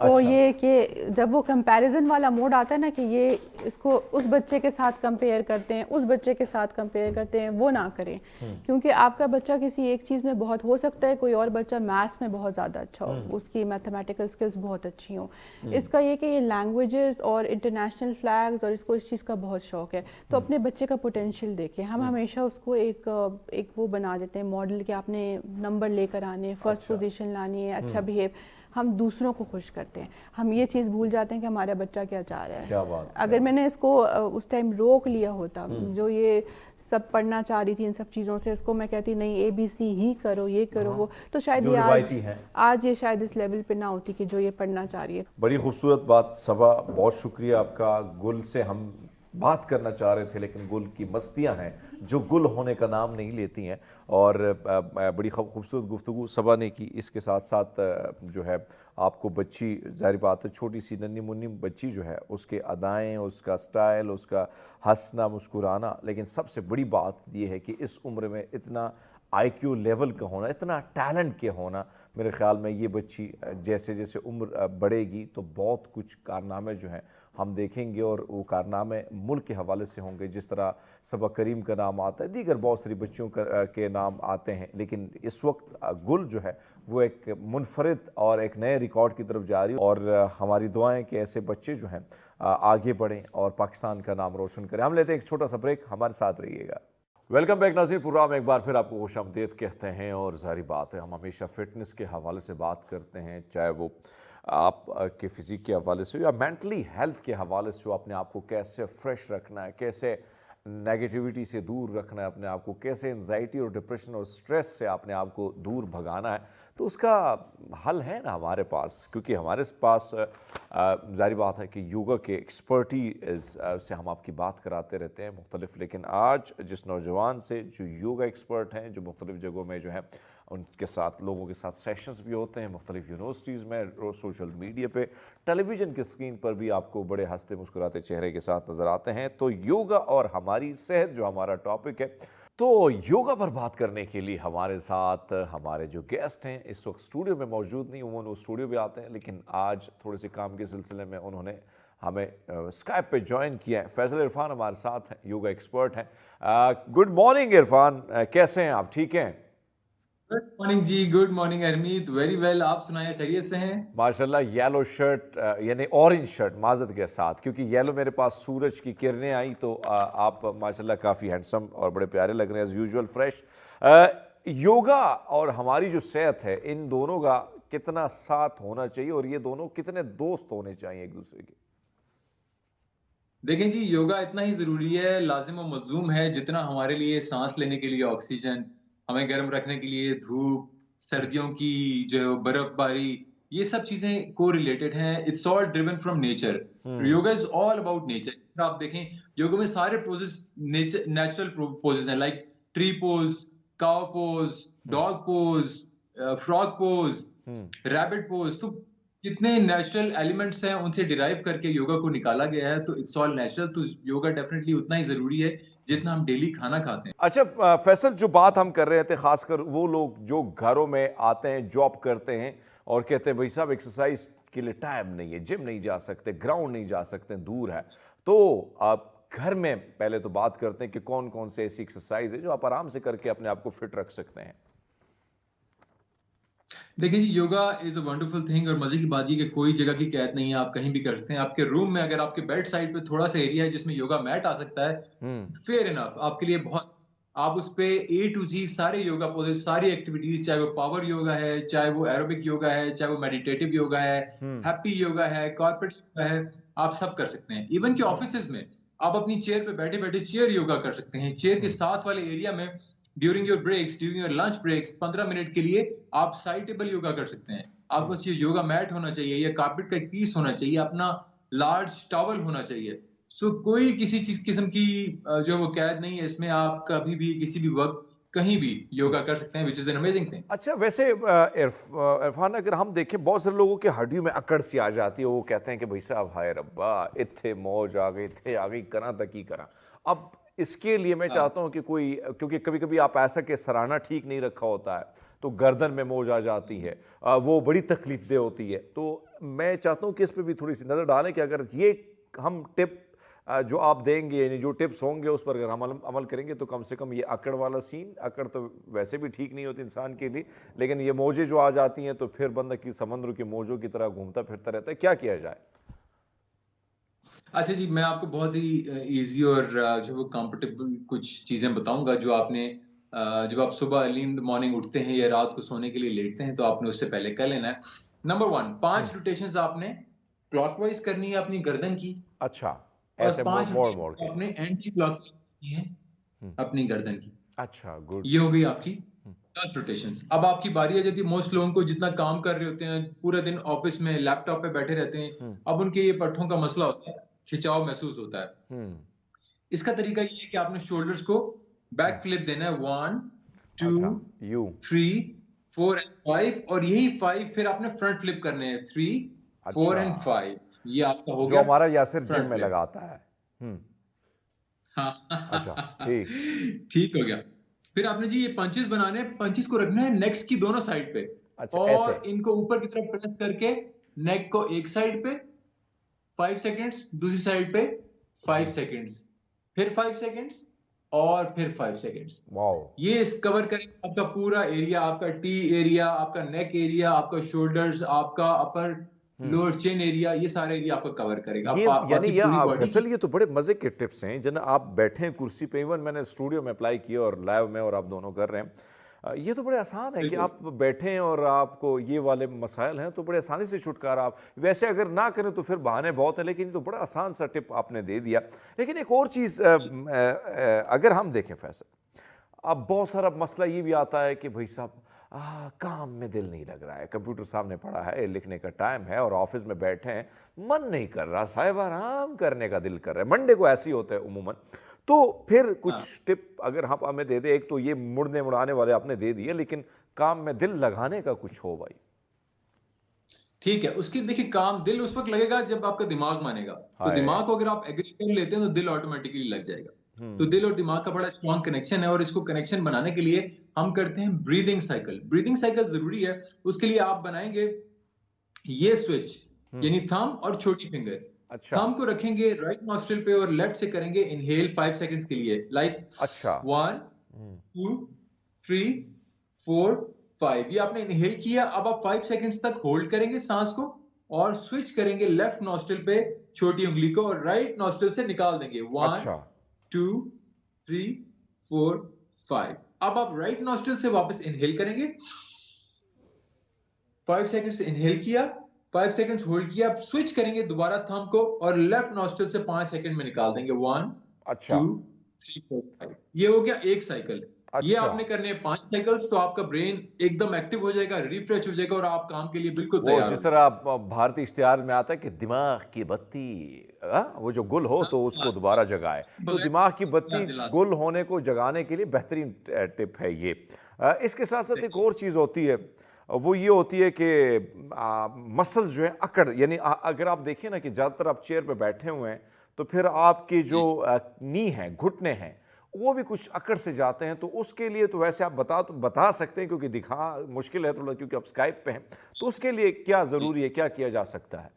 Speaker 2: वो
Speaker 1: अच्छा।
Speaker 2: ये कि जब वो कंपैरिजन वाला मोड आता है ना कि ये इसको उस बच्चे के साथ कंपेयर करते हैं, उस बच्चे के साथ कंपेयर करते हैं, वो ना करें। क्योंकि आपका बच्चा किसी एक चीज़ में बहुत हो सकता है, कोई और बच्चा मैथ्स में बहुत ज़्यादा अच्छा हो, उसकी मैथमेटिकल स्किल्स बहुत अच्छी हो। इसका ये कि ये लैंग्वेजेस और इंटरनेशनल फ्लैग्स और इसको इस चीज़ का बहुत शौक है, तो अपने बच्चे का पोटेंशियल देखें। हम हमेशा उसको एक वो बना देते हैं मॉडल कि आपने नंबर लेकर आने, फर्स्ट पोजीशन लानी है, अच्छा बिहेव। हम दूसरों को खुश करते हैं, हम ये चीज़ भूल जाते हैं कि हमारा बच्चा क्या चाह रहा है।
Speaker 1: क्या बात,
Speaker 2: अगर मैंने इसको उस टाइम रोक लिया होता, जो ये सब पढ़ना चाह रही थी इन सब चीज़ों से, इसको मैं कहती नहीं ABC ही करो, ये करो वो, तो शायद ये आज ये शायद इस लेवल पे ना होती कि जो ये पढ़ना चाह रही है।
Speaker 1: बड़ी खूबसूरत बात सबा, बहुत शुक्रिया आपका। गुल से हम बात करना चाह रहे थे, लेकिन गुल की मस्तियां हैं जो गुल होने का नाम नहीं लेती हैं। और बड़ी खूबसूरत गुफ्तगू सबा ने की। इसके साथ साथ जो है आपको बच्ची, जाहिर बात है छोटी सी नन्ही मुन्नी बच्ची जो है उसके अदाएँ, उसका स्टाइल, उसका हंसना मुस्कुराना, लेकिन सबसे बड़ी बात यह है कि इस उम्र में इतना आईक्यू लेवल का होना, इतना टैलेंट के होना, मेरे ख्याल में ये बच्ची जैसे जैसे उम्र बढ़ेगी तो बहुत कुछ कारनामे जो हैं हम देखेंगे और वो कारनामे मुल्क के हवाले से होंगे। जिस तरह सबा करीम का नाम आता है, दीगर बहुत सारी बच्चियों के नाम आते हैं, लेकिन इस वक्त गुल जो है वो एक मुनफरिद और एक नए रिकॉर्ड की तरफ जा रही है। और हमारी दुआएं कि ऐसे बच्चे जो हैं आगे बढ़ें और पाकिस्तान का नाम रोशन करें। हम लेते हैं एक छोटा सा ब्रेक, हमारे साथ रहिएगा। वेलकम बैक नाज़रीन, प्रोग्राम एक बार फिर आपको खुशामदीद कहते हैं। और जाहिर बात है हम हमेशा फ़िटनेस के हवाले से बात करते हैं, चाहे वो आप के फ़िज़िक के हवाले से या मेंटली हेल्थ के हवाले से, अपने आप को कैसे फ्रेश रखना है, कैसे नेगेटिविटी से दूर रखना है अपने आप को, कैसे एंजाइटी और डिप्रेशन और स्ट्रेस से अपने आप को दूर भगाना है, तो उसका हल है ना हमारे पास। क्योंकि हमारे पास जाहिर बात है कि योगा के एक्सपर्टीज से हम आपकी बात कराते रहते हैं मुख्तलिफ। लेकिन आज जिस नौजवान से जो योगा एक्सपर्ट हैं, जो मुख्तलिफ जगहों में जो है उनके साथ लोगों के साथ सेशंस भी होते हैं मुख्तलिफ यूनिवर्सिटीज़ में, सोशल मीडिया पे, टेलीविज़न की स्क्रीन पर भी आपको बड़े हंसते मुस्कुराते चेहरे के साथ नज़र आते हैं। तो योगा और हमारी सेहत जो हमारा टॉपिक है, तो योगा पर बात करने के लिए हमारे साथ हमारे जो गेस्ट हैं इस वक्त स्टूडियो में मौजूद नहीं। वो स्टूडियो भी आते हैं, लेकिन आज थोड़े से काम के सिलसिले में उन्होंने हमें स्काइप पे ज्वाइन किया है। फैसल इरफान हमारे साथ हैं, योगा एक्सपर्ट हैं। गुड मॉर्निंग इरफान, कैसे हैं आप? ठीक हैं?
Speaker 4: Good morning ji, good morning Harmeet, very well. आप सुनाए, खैरियत से हैं?
Speaker 1: माशाल्लाह येलो शर्ट यानी ऑरेंज शर्ट माजत के साथ, क्योंकि येलो मेरे पास सूरज की किरणें आई तो आप माशाल्लाह काफ़ी हैंडसम और बड़े प्यारे लग रहे हैं एज यूजुअल फ्रेश। योगा और हमारी जो सेहत है, इन दोनों का कितना साथ होना चाहिए और ये दोनों कितने दोस्त होने चाहिए एक दूसरे के?
Speaker 4: देखें जी, योगा इतना ही ज़रूरी है, लाज़िम और मलज़ूम है, जितना हमारे लिए सांस लेने के लिए ऑक्सीजन, हमें गर्म रखने के लिए धूप, सर्दियों की जो है वो बर्फबारी, ये सब चीज़ें को-रिलेटेड हैं। It's all driven from nature.
Speaker 1: Hmm.
Speaker 4: Yoga is all about nature. आप देखें, योगा में सारे पोजेस नेचुरल पोजेस हैं, like tree pose, cow pose,
Speaker 1: hmm.
Speaker 4: Dog pose, frog pose,
Speaker 1: hmm.
Speaker 4: Rabbit pose. तो कितने नेचुरल एलिमेंट्स हैं, उनसे डिराइव करके योगा को निकाला गया है, तो इट्स ऑल नेचुरल। तो योगा डेफिनेटली उतना ही ज़रूरी है, जितना हम डेली खाना खाते हैं।
Speaker 1: अच्छा फैसल, जो बात हम कर रहे थे, खासकर वो लोग जो घरों में आते हैं, जॉब करते हैं और कहते हैं भाई साहब एक्सरसाइज के लिए टाइम नहीं है, जिम नहीं जा सकते, ग्राउंड नहीं जा सकते, दूर है, तो आप घर में पहले तो बात करते हैं कि कौन कौन से ऐसी एक्सरसाइज है जो आप आराम से करके अपने आप को फिट रख सकते हैं।
Speaker 4: देखिए जी, yoga is a wonderful thing, और मज़े की बात ये कि कोई जगह की कैद नहीं है, आप कहीं भी कर सकते हैं। आपके रूम में अगर आपके बेड साइड पे थोड़ा-सा एरिया है जिसमें योगा मैट आ सकता है,
Speaker 1: हम्म।
Speaker 4: फेयर इनफ, आपके लिए बहुत। आप उस पे ए टू ज़ी सारे योगा पोजेज़, सारी एक्टिविटीज़, चाहे वो पावर योगा है, चाहे वो एरोबिक योगा है, चाहे वो मेडिटेटिव योगा है,
Speaker 1: हम्म।
Speaker 4: हैप्पी योगा है, कॉर्पोरेट योगा है, आप सब कर सकते हैं। इवन कि ऑफिसेज़ में आप अपनी चेयर पे बैठे-बैठे चेयर योगा कर सकते हैं। चेयर के
Speaker 1: हम्म।
Speaker 4: साथ वाले एरिया में during your breaks, during your lunch breaks 15 minute के लिए आप साइड टेबल योगा कर सकते हैं। आपके पास ये योगा मैट होना चाहिए, या कारपेट का एक पीस होना चाहिए, अपना लार्ज टॉवल होना चाहिए। सो कोई किसी चीज किस्म की जो है वो कैद नहीं है इसमें। आप कभी भी किसी भी वक्त कहीं भी योगा कर सकते हैं, which is an amazing thing.
Speaker 1: अच्छा वैसे इरफान, अगर हम देखें बहुत सारे लोगों के हड्डियों में अकड़ सी आ जाती है, वो कहते हैं कि भाई साहब हाय रब्बा इत्थे मौज आ गई, इत्थे आ गई, करा तक ही करा। अब इसके लिए मैं चाहता हूं कि कोई, क्योंकि कभी कभी आप ऐसा कि सराहना ठीक नहीं रखा होता है तो गर्दन में मौज आ जाती है, वो बड़ी तकलीफ दे होती है, तो मैं चाहता हूं कि इस पर भी थोड़ी सी नज़र डालें कि अगर ये हम टिप जो आप देंगे, यानी जो टिप्स होंगे उस पर अगर हम अमल करेंगे तो कम से कम ये अकड़ वाला सीन, अकड़ तो वैसे भी ठीक नहीं होती इंसान के लिए, लेकिन ये मौजें जो आ जाती हैं तो फिर बंदा की समंदर की मौजों की तरह घूमता फिरता रहता है, क्या किया जाए?
Speaker 4: अच्छा जी, मैं आपको बहुत ही इजी और जो वो कंफर्टेबल कुछ चीजें बताऊंगा, जो आपने जब आप सुबह अर्ली इन द मॉर्निंग उठते हैं या रात को सोने के लिए लेटते हैं, तो आपने उससे पहले कर लेना है। नंबर 1,
Speaker 1: हम्म।
Speaker 4: 5 रोटेशंस आपने क्लॉकवाइज करनी है अपनी गर्दन की,
Speaker 1: अच्छा,
Speaker 4: और
Speaker 1: ऐसे
Speaker 4: 5
Speaker 1: मोड़ मोड़
Speaker 4: रोटेशन
Speaker 1: के।
Speaker 4: आपने एंटी क्लॉकवाइज करनी है
Speaker 1: हम्म।
Speaker 4: अपनी गर्दन की।
Speaker 1: अच्छा, गुड।
Speaker 4: ये हो गई आपकी 5 रोटेशंस। अब आपकी बारी आ जाती है, मोस्ट लोगों को जितना काम कर रहे होते हैं, पूरा दिन ऑफिस में लैपटॉप पे बैठे रहते हैं,
Speaker 1: हम्म।
Speaker 4: अब उनके ये पट्ठों का मसला होता है, खिंचाव महसूस होता है।
Speaker 1: हम्म।
Speaker 4: इसका तरीका ये है कि आपने शोल्डर्स को बैक फ्लिप देना है, 1 2
Speaker 1: अच्छा, यू।
Speaker 4: 3 4 एंड 5, और यही 5 फिर आपने फ्रंट फ्लिप करने हैं, 3 4
Speaker 1: अच्छा,
Speaker 4: एंड 5। ये आपका हो
Speaker 1: जो
Speaker 4: गया
Speaker 1: हमारा यासिर जिम
Speaker 4: फ्रंट
Speaker 1: में
Speaker 4: फ्लिप।
Speaker 1: लगाता है। हम्म। अच्छा,
Speaker 4: हाँ
Speaker 1: ठीक।
Speaker 4: ठीक हो गया। फिर आपने जी ये पंचेस बनाने हैं, पंचेस को रखना है नेक्स की दोनों साइड पे,
Speaker 1: अच्छा, ऐसे।
Speaker 4: और इनको ऊपर की तरफ प्रेस करके नेक को एक साइड पे 5 सेकंड्स, दूसरी साइड पे 5 सेकंड्स, फिर 5 सेकंड्स, और फिर 5 सेकंड्स।
Speaker 1: वाओ।
Speaker 4: ये कवर करेगा आपका पूरा एरिया, आपका टी एरिया, आपका नेक एरिया, आपका शोल्डर्स, आपका अपर लोअर चिन एरिया, ये सारा एरिया आपका कवर करेगा।
Speaker 1: ये यानी
Speaker 4: बाकी
Speaker 1: ये
Speaker 4: पूरी बॉडी
Speaker 1: फैसल,
Speaker 4: की।
Speaker 1: ये तो बड़े मजे के टिप्स हैं जिन्हें आप बैठे हैं कुर्सी पे, इवन मैंने स्टूडियो में अप्लाई किया और लाइव में, और आप दोनों कर रहे हैं। ये तो बड़े आसान है कि
Speaker 4: बिल्कुल।
Speaker 1: आप बैठे हैं और आपको ये वाले मसाइल हैं तो बड़े आसानी से छुटकारा, आप वैसे अगर ना करें तो फिर बहाने बहुत हैं, लेकिन ये तो बड़ा आसान सा टिप आपने दे दिया। लेकिन एक और चीज़ अगर हम देखें फैसल, अब बहुत सारा मसला ये भी आता है कि भाई साहब काम में दिल नहीं लग रहा है, कंप्यूटर सामने पड़ा है, लिखने का टाइम है और ऑफिस में बैठे हैं, मन नहीं कर रहा साहब, आराम करने का दिल कर रहा है, मंडे को ऐसे ही होता है उमूमन। तो फिर कुछ टिप अगर आप हमें दे दे, एक तो ये मुड़ने मुड़ाने वाले आपने दे दिए, लेकिन काम में दिल लगाने का कुछ हो भाई।
Speaker 4: ठीक है, उसकी देखिए, काम दिल उस वक्त लगेगा जब आपका दिमाग मानेगा। तो
Speaker 1: हाय।
Speaker 4: दिमाग को अगर आप एग्री कर लेते हैं तो दिल ऑटोमेटिकली लग जाएगा। तो दिल और दिमाग का बड़ा स्ट्रॉन्ग कनेक्शन है, और इसको कनेक्शन बनाने के लिए हम करते हैं ब्रीदिंग साइकिल। ब्रीदिंग साइकिल जरूरी है। उसके लिए आप बनाएंगे ये स्विच, यानी थंब और छोटी फिंगर।
Speaker 1: अच्छा।
Speaker 4: थंब को रखेंगे राइट नॉस्ट्रिल पे और लेफ्ट से करेंगे इनहेल 5 सेकंड्स के लिए, लाइक
Speaker 1: अच्छा।
Speaker 4: 1 2 3 4 5। ये आपने इनहेल किया, अब आप 5 सेकंड्स तक होल्ड करेंगे सांस को और स्विच करेंगे लेफ्ट नॉस्ट्रिल पे छोटी उंगली को और राइट नॉस्ट्रिल से निकाल देंगे। 1
Speaker 1: अच्छा
Speaker 4: 2 3 4 5। अब आप राइट नॉस्ट्रिल से वापस इनहेल करेंगे, 5 सेकंड्स इनहेल किया, 5 सेकंड्स होल्ड किया, अब स्विच करेंगे दोबारा थंब को और लेफ्ट नॉस्ट्रिल से 5 सेकंड में निकाल देंगे। 1
Speaker 1: अच्छा
Speaker 4: 2 3 4 5। ये हो गया एक साइकिल। ये
Speaker 1: अच्छा।
Speaker 4: आपने करने हैं 5 साइकिल्स, तो आपका ब्रेन एकदम एक्टिव हो जाएगा, रिफ्रेश हो जाएगा और आप काम के लिए बिल्कुल
Speaker 1: वो
Speaker 4: तैयार
Speaker 1: जिस
Speaker 4: हो
Speaker 1: तरह आप भारतीय इश्तिहार में आता है कि दिमाग की बत्ती, वो जो गुल हो तो उसको दोबारा जगाए, तो
Speaker 4: बगैर
Speaker 1: दिमाग की बत्ती
Speaker 4: दिला
Speaker 1: गुल होने को जगाने के लिए बेहतरीन टिप है ये। इसके साथ साथ एक और चीज़ होती है, वो ये होती है कि मसल्स जो है अकड़, यानी अगर आप देखिए ना कि ज़्यादातर आप चेयर पे बैठे हुए हैं तो फिर आपके जो नी है, घुटने हैं, वो भी कुछ अकड़ से जाते हैं, तो उसके लिए तो वैसे आप बता सकते हैं, क्योंकि दिखा मुश्किल है थोड़ा, क्योंकि आप स्काइप पे हैं, तो उसके लिए क्या ज़रूरी है, क्या किया जा सकता है?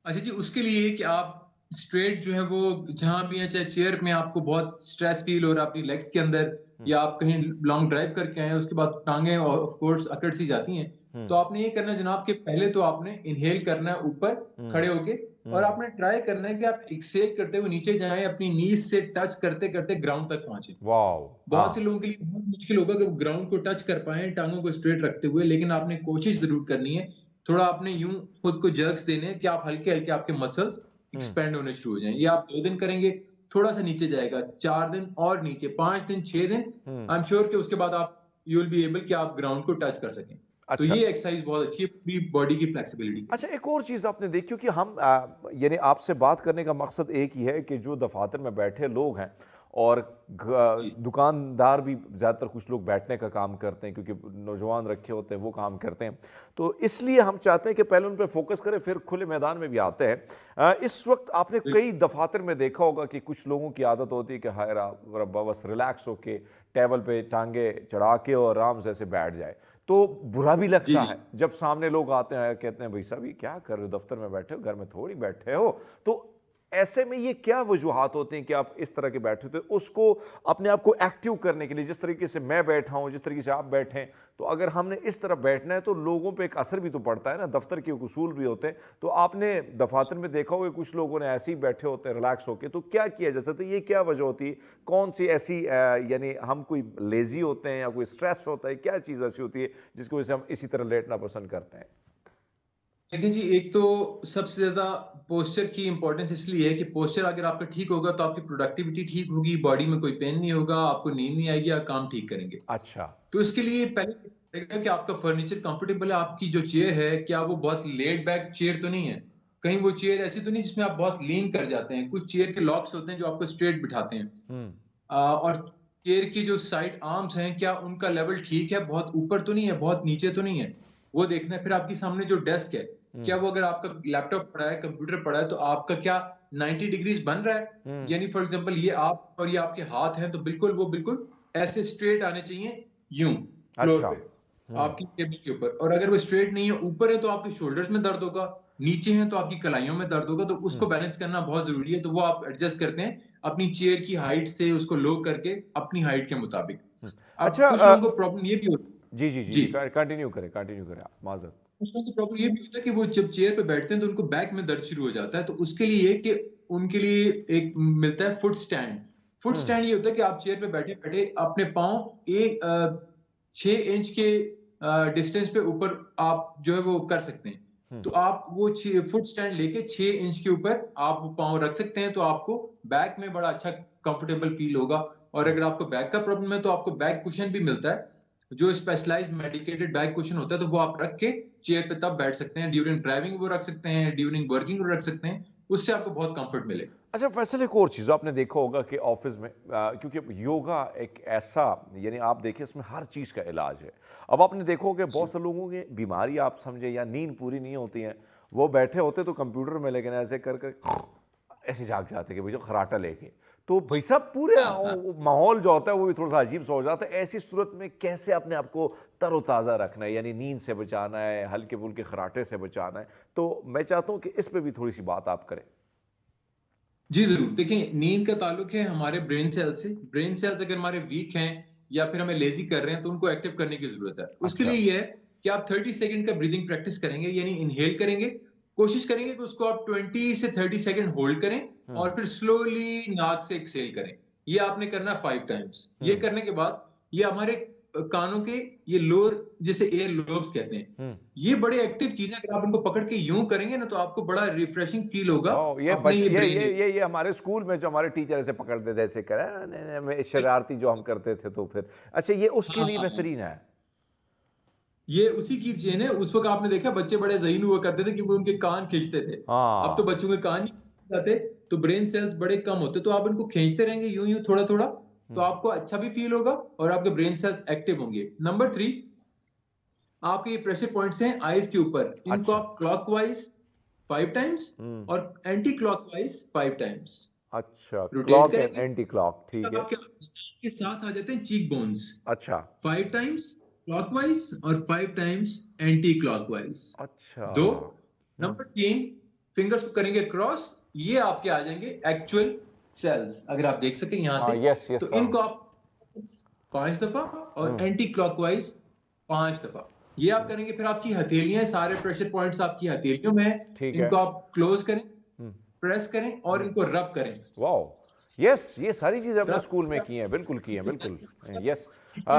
Speaker 4: अच्छा जी, उसके लिए कि आप स्ट्रेट जो है वो जहां भी है, चाहे चेयर में आपको बहुत स्ट्रेस फील हो रहा है अपनी लेग्स के अंदर, या आप कहीं लॉन्ग ड्राइव करके आए हैं, उसके बाद टांगे ऑफ कोर्स अकड़ सी जाती हैं, तो आपने ये करना है जनाब कि पहले तो आपने इनहेल करना है ऊपर खड़े होके, और आपने ट्राई करना है कि आप एक्सेल करते हुए नीचे जाएं, अपनी नीज से टच करते करते ग्राउंड तक पहुंचे।
Speaker 1: वाओ,
Speaker 4: बहुत से लोगों के लिए बहुत मुश्किल होगा कि वो ग्राउंड को टच कर पाए टांगों को स्ट्रेट रखते हुए, लेकिन आपने कोशिश जरूर करनी है। थोड़ा आपने यूं खुद को जर्क्स देने हैं कि आप हल्के हल्के आपके मसल्स एक्सपेंड होने शुरू हो जाएं। ये आप 2 दिन करेंगे, थोड़ा सा नीचे जाएगा, 4 दिन और नीचे, 5 दिन, 6 दिन, आई एम श्योर कि उसके बाद आप यू विल बी एबल कि आप ग्राउंड को टच कर सकें। तो
Speaker 1: अच्छा
Speaker 4: ये एक्सरसाइज बहुत अच्छी है पूरी बॉडी की फ्लेक्सिबिलिटी।
Speaker 1: अच्छा। एक और चीज़ आपने देखी, क्योंकि हम यानी आपसे बात करने का मकसद एक ही है कि जो दफातर में बैठे लोग हैं और दुकानदार भी ज़्यादातर कुछ लोग बैठने का काम करते हैं, क्योंकि नौजवान रखे होते हैं वो काम करते हैं, तो इसलिए हम चाहते हैं कि पहले उन पर फोकस करें, फिर खुले मैदान में भी आते हैं। इस वक्त आपने कई दफातर में देखा होगा कि कुछ लोगों की आदत होती है कि हाय रब्बा बस रिलैक्स होके टेबल पे टांगे चढ़ा के और आराम से ऐसे बैठ जाए, तो बुरा भी लगता है जब सामने लोग आते हैं, कहते हैं भाई साहब ये क्या कर रहे हो, दफ्तर में बैठे हो, घर में थोड़ी बैठे हो। तो ऐसे में ये क्या वजूहात होते हैं कि आप इस तरह के बैठे हो? तो उसको अपने आप को एक्टिव करने के लिए, जिस तरीके से मैं बैठा हूँ, जिस तरीके से आप बैठे हैं, तो अगर हमने इस तरह बैठना है तो लोगों पे एक असर भी तो पड़ता है ना, दफ्तर के उसूल भी होते हैं। तो आपने दफातर में देखा होगा कुछ लोगों ने ऐसे ही बैठे होते हैं रिलैक्स होके, तो क्या किया जा सकता है? ये क्या वजह होती है? कौन सी ऐसी यानी हम कोई लेजी होते हैं या कोई स्ट्रेस होता है, क्या चीज़ ऐसी होती है जिसकी वजह से हम इसी तरह लेटना पसंद करते हैं?
Speaker 4: देखिए जी, एक तो सबसे ज्यादा पोस्चर की इंपॉर्टेंस इसलिए है कि पोस्चर अगर आपका ठीक होगा तो आपकी प्रोडक्टिविटी ठीक होगी, बॉडी में कोई पेन नहीं होगा, आपको नींद नहीं आएगी, आप काम ठीक करेंगे।
Speaker 1: अच्छा।
Speaker 4: तो इसके लिए पहले देखना कि आपका फर्नीचर कंफर्टेबल है, आपकी जो चेयर है क्या वो बहुत लेड बैक चेयर तो नहीं है, कहीं वो चेयर ऐसी तो नहीं जिसमें आप बहुत लीन कर जाते हैं। कुछ चेयर के लॉक्स होते हैं जो आपको स्ट्रेट बिठाते हैं, और चेयर की जो साइड आर्म्स हैं क्या उनका लेवल ठीक है, बहुत ऊपर तो नहीं है, बहुत नीचे तो नहीं है, वो देखना है। फिर आपकी सामने जो डेस्क है, क्या वो अगर आपका लैपटॉप पड़ा है, कंप्यूटर पड़ा है, तो आपका क्या 90 डिग्रीज बन रहा है, यानी फॉर एग्जांपल ये आप और ये आपके हाथ हैं, तो बिल्कुल वो बिल्कुल ऐसे स्ट्रेट आने चाहिए, यूं फ्लोर
Speaker 1: अच्छा।
Speaker 4: पे आपकी टेबल के ऊपर। और अगर वो स्ट्रेट नहीं है, ऊपर है तो आपके शोल्डर्स में दर्द होगा, नीचे हैं तो आपकी कलाइयों में दर्द होगा, तो उसको बैलेंस करना बहुत जरूरी है। तो वो आप एडजस्ट करते हैं अपनी चेयर की हाइट से, उसको लो करके अपनी हाइट के मुताबिक। अब
Speaker 1: अच्छा।
Speaker 4: कुछ लोगों को प्रॉब्लम ये भी होती है
Speaker 1: जी जी जी,
Speaker 4: जी,
Speaker 1: कंटिन्यू करें आप, माजरत।
Speaker 4: कुछ लोगों को प्रॉब्लम ये भी होता है कि वो जब चेयर पे बैठते हैं तो उनको बैक में दर्द शुरू हो जाता है। तो उसके लिए कि उनके लिए एक मिलता है फुट स्टैंड। फुट स्टैंड ये होता है कि आप चेयर पे बैठे बैठे अपने पाँव एक 6 इंच के डिस्टेंस पे ऊपर आप जो है वो कर सकते हैं। तो आप वो फुट स्टैंड लेके 6 इंच के ऊपर आप वो पाँव रख सकते हैं, तो आपको बैक में बड़ा अच्छा कंफर्टेबल फील होगा। और अगर आपको बैक का प्रॉब्लम है तो आपको बैक कुशन भी मिलता है, जो स्पेशलाइज्ड मेडिकेटेड बैक कुशन होता है, तो वो आप रख के चेयर पे तब बैठ सकते हैं। ड्यूरिंग ड्राइविंग वो रख सकते हैं, ड्यूरिंग वर्किंग रख सकते हैं, उससे आपको बहुत कंफर्ट मिलेगा।
Speaker 1: अच्छा फैसल, एक और चीज़ आपने देखा होगा कि ऑफिस में क्योंकि योगा एक ऐसा, यानी आप देखिए इसमें हर चीज़ का इलाज है। अब आपने देखा होगा बहुत से लोगों की बीमारी आप समझे या नींद पूरी नहीं होती है, वो बैठे होते तो कंप्यूटर में, लेकिन ऐसे कर कर ऐसे जाग जाते कि भाई जो खराटा लेके, तो भाई साहब पूरे माहौल जो होता है वो भी थोड़ा सा अजीब सा हो जाता है। ऐसी सूरत में कैसे अपने आप को तरोताज़ा रखना है, यानी नींद से बचाना है, हल्के फुल्के खराटे से बचाना है, तो मैं चाहता हूँ कि इस पर भी थोड़ी सी बात आप करें।
Speaker 4: जी जरूर। देखिए, नींद का ताल्लुक है हमारे ब्रेन सेल से। ब्रेन सेल्स अगर हमारे वीक हैं या फिर हमें लेजी कर रहे हैं तो उनको एक्टिव करने की जरूरत है। उसके
Speaker 1: अच्छा।
Speaker 4: लिए ये है कि आप 30 सेकंड का ब्रीदिंग प्रैक्टिस करेंगे, यानी इनहेल करेंगे, कोशिश करेंगे कि उसको आप 20 से 30 सेकंड होल्ड करें और फिर स्लोली नाक से एक्सेल करें। ये आपने करना 5 टाइम्स। ये करने के बाद ये हमारे कानों के ये लोअर, जैसे एयर लोब्स कहते हैं, ये बड़े एक्टिव चीजें, अगर आप इनको पकड़ के यूं करेंगे ना तो आपको बड़ा रिफ्रेशिंग फील होगा
Speaker 1: ओ, ये
Speaker 4: अपने ये ब्रेन।
Speaker 1: ये हमारे स्कूल में जो हमारे टीचर ऐसे पकड़ते थे, ऐसे करा शरारती जो हम करते थे, तो फिर अच्छा ये उसके लिए बेहतरीन है।
Speaker 4: ये उसी की चेन है। उस वक्त आपने देखा बच्चे बड़े ज़हीन हुआ करते थे कि वो उनके कान खींचते थे। अब तो बच्चों के कान नहीं जाते, तो ब्रेन सेल्स बड़े कम होते, तो आप इनको खींचते रहेंगे यूं यूं थोड़ा थोड़ा, तो आपको अच्छा भी फील होगा और आपके ब्रेन सेल्स एक्टिव होंगे। नंबर 3, आपके ये प्रेशर पॉइंट्स हैं आईज के ऊपर, इनको
Speaker 1: अच्छा।
Speaker 4: आप क्लॉकवाइज 5 टाइम्स और एंटी क्लॉकवाइज 5 टाइम्स
Speaker 1: अच्छा,
Speaker 4: रोटेट
Speaker 1: क्लॉक एंड
Speaker 4: करेंगे।
Speaker 1: एंटी क्लॉक, ठीक है।
Speaker 4: आपके साथ आ जाते हैं चीक बोन्स,
Speaker 1: अच्छा
Speaker 4: 5 टाइम्स क्लॉकवाइज और 5 टाइम्स एंटी क्लॉकवाइज।
Speaker 1: अच्छा।
Speaker 4: 2, नंबर 3, फिंगर्स को करेंगे क्रॉस, ये आपके आ जाएंगे एक्चुअल सेल्स, अगर आप देख सकें यहां से।
Speaker 1: यस यस,
Speaker 4: तो इनको आप 5 दफा और एंटी क्लॉकवाइज 5 दफा ये आप करेंगे। फिर आपकी हथेलियां, सारे प्रेशर पॉइंट्स आपकी हथेलियों में हैं,
Speaker 1: ठीक है।
Speaker 4: इनको आप क्लोज करें, प्रेस करें और इनको रब करें।
Speaker 1: वाओ, यस, ये सारी चीज़ें अपने स्कूल में की हैं, बिल्कुल की हैं, बिल्कुल। यस।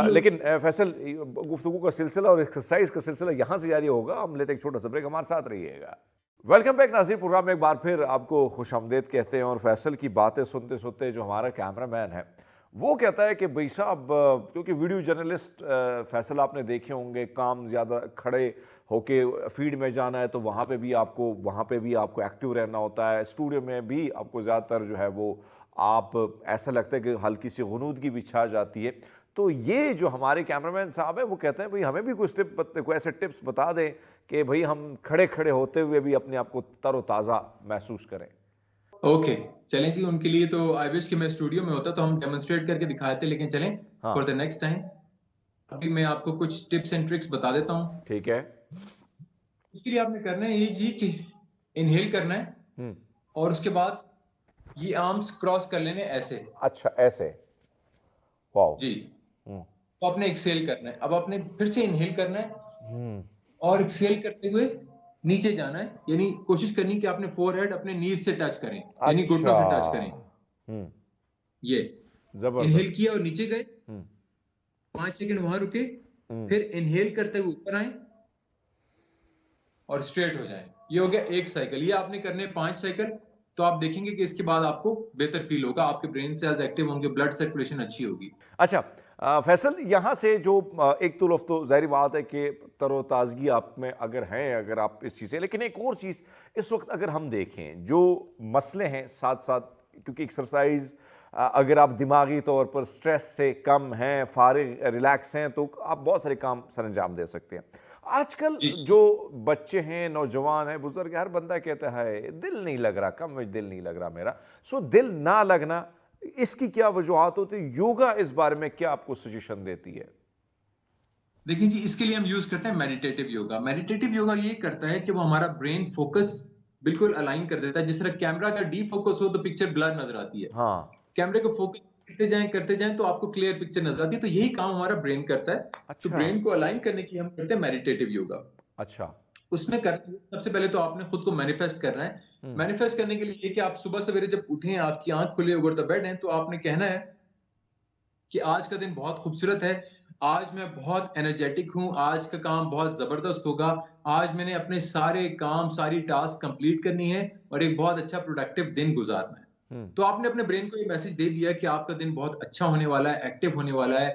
Speaker 1: लेकिन फैसल, गुफ्तगू का सिलसिला और एक्सरसाइज का सिलसिला यहाँ से जारी होगा। हम लेते एक छोटा सा ब्रेक, हमारे साथ रहिएगा। वेलकम बैक नाज़रीन, प्रोग्राम में एक बार फिर आपको खुशामदीद कहते हैं। और फैसल की बातें सुनते सुनते जो हमारा कैमरामैन है वो कहता है कि भाई साहब, क्योंकि वीडियो जर्नलिस्ट फैसल आपने देखे होंगे, काम ज़्यादा खड़े होके फील्ड में जाना है तो वहाँ पे भी आपको एक्टिव रहना होता है। स्टूडियो में भी आपको ज़्यादातर जो है वो आप ऐसा लगता है कि हल्की सी गुनूदगी भी छा जाती है। तो ये जो हमारे कैमरामैन साहब हैं वो कहते हैं भाई हमें भी कोई ऐसे टिप्स बता दें कि भाई हम खड़े खड़े होते हुए भी अपने आप को तरोताज़ा महसूस करें।
Speaker 4: ओके, चलें जी। उनके लिए तो आई विश कि मैं स्टूडियो में होता तो हम डेमोन्स्ट्रेट करके दिखाते, लेकिन चलें फॉर द नेक्स्ट टाइम अभी मैं आपको कुछ टिप्स एंड ट्रिक्स बता देता हूँ।
Speaker 1: ठीक है।
Speaker 4: उसके लिए आपने करना है ये जी कि इनहेल करना है और उसके बाद ये आर्म्स क्रॉस कर लेने ऐसे।
Speaker 1: अच्छा, ऐसे, वाओ
Speaker 4: जी। तो आपने एक्सेल करना है। अब आपने फिर से इनहेल करना है और एक्सेल करते हुए नीचे जाना है, यानी कोशिश करनी कि आपने फोरहेड अपने नीज से टच करें, यानी घुटनों से टच करें। ये
Speaker 1: जबरदस्त।
Speaker 4: इनहेल किया और नीचे गए, 5 सेकंड वहां रुके, फिर इनहेल करते हुए ऊपर आए और स्ट्रेट हो जाएं। ये हो गया एक साइकिल। ये आपने करने 5 साइकिल, तो आप देखेंगे कि इसके बाद आपको बेहतर फील होगा, आपके ब्रेन सेल्स एक्टिव होंगे, ब्लड सर्कुलेशन अच्छी होगी।
Speaker 1: अच्छा फैसल, यहाँ से जो एक तो लफ्ज़ तो जाहिर बात है कि तरोताज़गी आप में अगर है, अगर आप इस चीज़ से, लेकिन एक और चीज़ इस वक्त अगर हम देखें जो मसले हैं साथ साथ, क्योंकि एक्सरसाइज अगर आप दिमागी तौर पर स्ट्रेस से कम हैं, फारिग रिलैक्स हैं, तो आप बहुत सारे काम सरअंजाम दे सकते हैं। आजकल जो बच्चे हैं, नौजवान हैं, बुजुर्ग, हर बंदा कहता है दिल नहीं लग रहा, कम दिल नहीं लग रहा मेरा। सो दिल ना लगना, इसकी क्या वजूहात होती है? योगा इस बारे में क्या आपको सजेशन देती है?
Speaker 4: देखिए जी, इसके लिए हम यूज करते हैं मेडिटेटिव योगा। मेडिटेटिव योगा ये करता है कि वो हमारा ब्रेन फोकस बिल्कुल अलाइन कर देता है। जिस तरह कैमरा का डी फोकस हो तो पिक्चर ब्लर नजर आती है,
Speaker 1: हाँ,
Speaker 4: कैमरे को फोकस करते जाएं तो आपको क्लियर पिक्चर नजर आती है। तो यही काम हमारा ब्रेन करता है। तो
Speaker 1: अच्छा,
Speaker 4: ब्रेन को अलाइन करने के लिए हम करते हैं मेडिटेटिव योगा।
Speaker 1: अच्छा,
Speaker 4: उसमें करते हैं, सबसे पहले तो आपने खुद को मैनिफेस्ट करना है। मैनिफेस्ट करने के लिए कि आप सुबह सवेरे जब उठे, आपकी आंख खुली ओवर द बेड है, तो आपने कहना है कि आज का दिन बहुत खूबसूरत है, आज मैं बहुत एनर्जेटिक हूं, आज का काम बहुत जबरदस्त होगा, आज मैंने अपने सारे काम, सारी टास्क कंप्लीट करनी है और एक बहुत अच्छा प्रोडक्टिव दिन गुजारना है। तो आपने अपने ब्रेन को ये मैसेज दे दिया कि आपका दिन बहुत अच्छा होने वाला है, एक्टिव होने वाला है,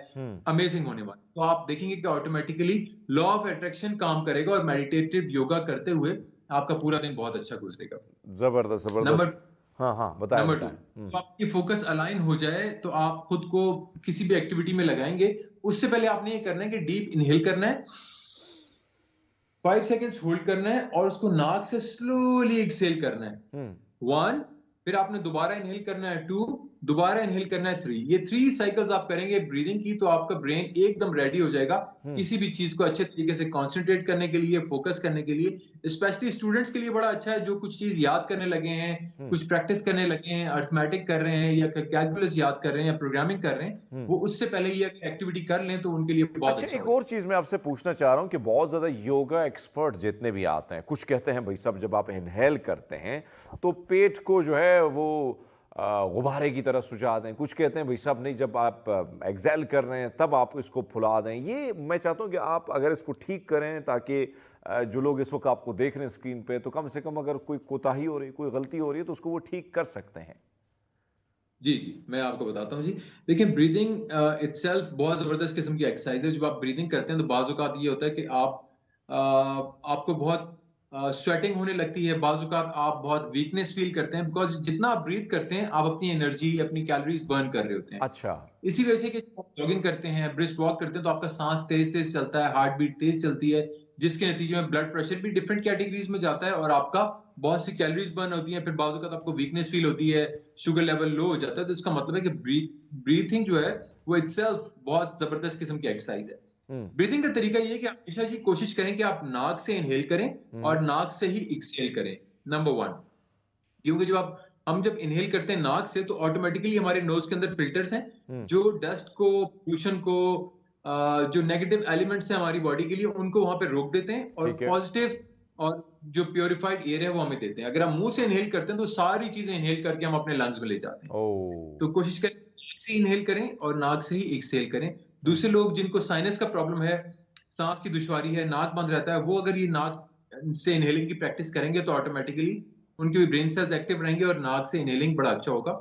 Speaker 4: अमेजिंग होने वाला है। तो आप देखेंगे कि ऑटोमेटिकली लॉ ऑफ अट्रैक्शन काम करेगा और मेडिटेटिव योगा करते हुए आपका पूरा दिन बहुत अच्छा गुजरेगा।
Speaker 1: जबरदस्त जबरदस्त।
Speaker 4: नंबर
Speaker 1: हाँ, बताएं
Speaker 4: नंबर 2,
Speaker 1: बताएं।
Speaker 4: तो आपकी फोकस अलाइन हो जाए तो आप खुद को किसी भी एक्टिविटी में लगाएंगे। उससे पहले आपने ये करना है कि डीप इनहेल करना है, 5 सेकंड्स होल्ड करना है और उसको नाक से स्लोली एक्सहेल करना है, 1, फिर आपने दोबारा इनहेल करना है 2, दोबारा इनहेल करना है 3। ये 3 साइकिल्स आप करेंगे ब्रीदिंग की तो आपका ब्रेन एकदम रेडी हो जाएगा किसी भी चीज को अच्छे तरीके से कंसंट्रेट करने के लिए, फोकस करने के लिए। स्पेशली स्टूडेंट्स के लिए बड़ा अच्छा है जो कुछ चीज याद करने लगे हैं, कुछ प्रैक्टिस करने लगे हैं, अर्थमेटिक कर रहे हैं या कैलकुलस याद कर रहे हैं या प्रोग्रामिंग कर रहे हैं, वो उससे पहले ये एक्टिविटी कर लें तो उनके लिए बहुत
Speaker 1: अच्छा,
Speaker 4: अच्छा
Speaker 1: एक
Speaker 4: होगा।
Speaker 1: और चीज मैं आपसे पूछना चाह रहा हूं कि बहुत ज्यादा योगा एक्सपर्ट जितने भी आते हैं, कुछ कहते हैं भाई साहब जब आप इनहेल करते हैं तो पेट को जो है वो गुब्बारे की तरह सुझा दें, कुछ कहते हैं भाई साहब नहीं, जब आप एक्सेल कर रहे हैं तब आप इसको फुला दें। ये मैं चाहता हूं कि आप अगर इसको ठीक करें ताकि जो लोग इस वक्त आपको देख रहे हैं स्क्रीन पे, तो कम से कम अगर कोई कोताही हो रही, कोई गलती हो रही है तो उसको वो ठीक कर सकते हैं।
Speaker 4: जी, मैं आपको बताता हूँ जी। देखिए ब्रीदिंग इटसेल्फ बहुत ज़बरदस्त किस्म की एक्सरसाइज है। जब आप ब्रीदिंग करते हैं तो बाज़ औक़ात ये होता है कि आपको बहुत स्वेटिंग होने लगती है, बाज़ औक़ात आप बहुत वीकनेस फ़ील करते हैं बिकॉज़ जितना आप ब्रीथ करते हैं, आप अपनी एनर्जी, अपनी कैलोरीज़ बर्न कर रहे होते हैं।
Speaker 1: अच्छा।
Speaker 4: इसी वजह से कि जब आप जॉगिंग करते हैं, ब्रिस्क वॉक करते हैं तो आपका सांस तेज़-तेज़ चलता है, हार्ट बीट तेज़ चलती है, जिसके नतीजे में ब्लड प्रेशर भी डिफरेंट कैटेगरीज़ में जाता है और आपका बहुत सी कैलोरीज़ बर्न होती हैं, फिर बाज़ औक़ात आपको वीकनेस फ़ील होती है, शुगर लेवल लो हो जाता है। तो इसका मतलब है कि ब्रीथिंग जो है वो इटसेल्फ बहुत ज़बरदस्त किस्म की एक्सरसाइज है। ब्रीथिंग का तरीका ये है कि आप हमेशा जी कोशिश करें कि आप नाक से इनहेल करें और नाक से ही एक्सहेल करें, नंबर 1। क्योंकि हम जब इनहेल करते हैं नाक से तो ऑटोमेटिकली हमारे नोज के अंदर फिल्टर्स हैं जो डस्ट को, पोल्यूशन को, जो नेगेटिव एलिमेंट्स हैं हमारी बॉडी के लिए उनको वहां पे रोक देते हैं और
Speaker 1: ठीक है।
Speaker 4: पॉजिटिव और जो प्योरीफाइड एयर है वो हमें देते हैं। अगर हम मुंह से इनहेल करते हैं तो सारी चीजें इनहेल करके हम अपने लंग्स में ले जाते हैं।
Speaker 1: ओ।
Speaker 4: तो कोशिश करें नाक से इनहेल करें और नाक से ही एक्सहेल करें। दूसरे लोग जिनको साइनस का प्रॉब्लम है, सांस की दुश्वारी है, नाक बंद रहता है, वो अगर ये नाक से इनहेलिंग की प्रैक्टिस करेंगे तो ऑटोमेटिकली उनके भी ब्रेन सेल्स एक्टिव रहेंगे और नाक से इनहेलिंग बड़ा अच्छा होगा।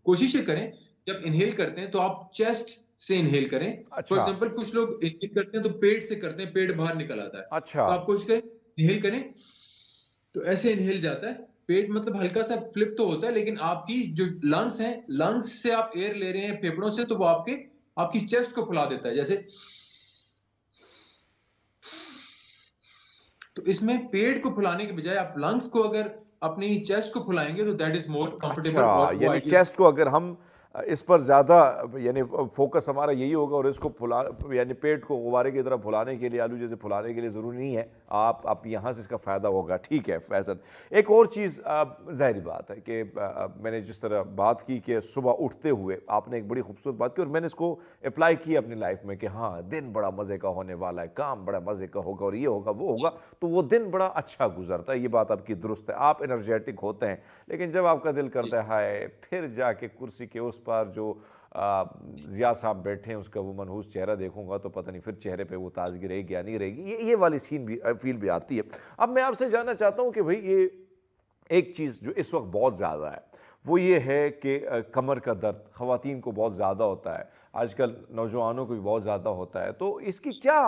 Speaker 4: कोशिश ये करें जब इनहेल करते हैं तो आप चेस्ट से इनहेल करें। फॉर
Speaker 1: अच्छा।
Speaker 4: एग्जांपल कुछ लोग इनहेल करते हैं तो पेट से करते हैं, पेट बाहर निकल आता है।
Speaker 1: अच्छा।
Speaker 4: तो आप कोशिश करें इनहेल करें तो ऐसे इनहेल जाता है, पेट मतलब हल्का सा फ्लिप तो होता है लेकिन आपकी जो लंग्स हैं, लंग्स से आप एयर ले रहे हैं फेफड़ों से तो वो आपकी चेस्ट को फुला देता है जैसे। तो इसमें पेट को फुलाने के बजाय आप लंग्स को अगर अपनी चेस्ट को फुलाएंगे तो दैट इज मोर कंफर्टेबल
Speaker 1: अच्छा,
Speaker 4: और वो
Speaker 1: यानी
Speaker 4: ideal-
Speaker 1: चेस्ट को अगर हम इस पर ज़्यादा यानी फोकस हमारा यही होगा और इसको फुला यानी पेट को गुब्बारे की तरह फुलाने के लिए, आलू जैसे फुलाने के लिए ज़रूरी नहीं है आप यहाँ से इसका फ़ायदा होगा। ठीक है फैसल, एक और चीज़ ज़ाहिर बात है कि मैंने जिस तरह बात की कि सुबह उठते हुए आपने एक बड़ी खूबसूरत बात की और मैंने इसको अप्लाई की अपनी लाइफ में कि हाँ दिन बड़ा मज़े का होने वाला है, काम बड़ा मज़े का होगा और ये होगा वो होगा, तो वो दिन बड़ा अच्छा गुजरता है। ये बात आपकी दुरुस्त है, आप एनर्जेटिक होते हैं, लेकिन जब आपका दिल करता है हाय फिर जाके कुर्सी के उस पर जो ज़िया साहब बैठे हैं उसका वो मनहूस चेहरा देखूंगा तो पता नहीं फिर चेहरे पे वो ताजगी रहेगी या नहीं रहेगी, ये वाली सीन भी फील भी आती है। अब मैं आपसे जानना चाहता हूँ कि भाई ये एक चीज़ जो इस वक्त बहुत ज़्यादा है वो ये है कि कमर का दर्द ख़वातीन को बहुत ज़्यादा होता है, आजकल नौजवानों को भी बहुत ज़्यादा होता है, तो इसकी क्या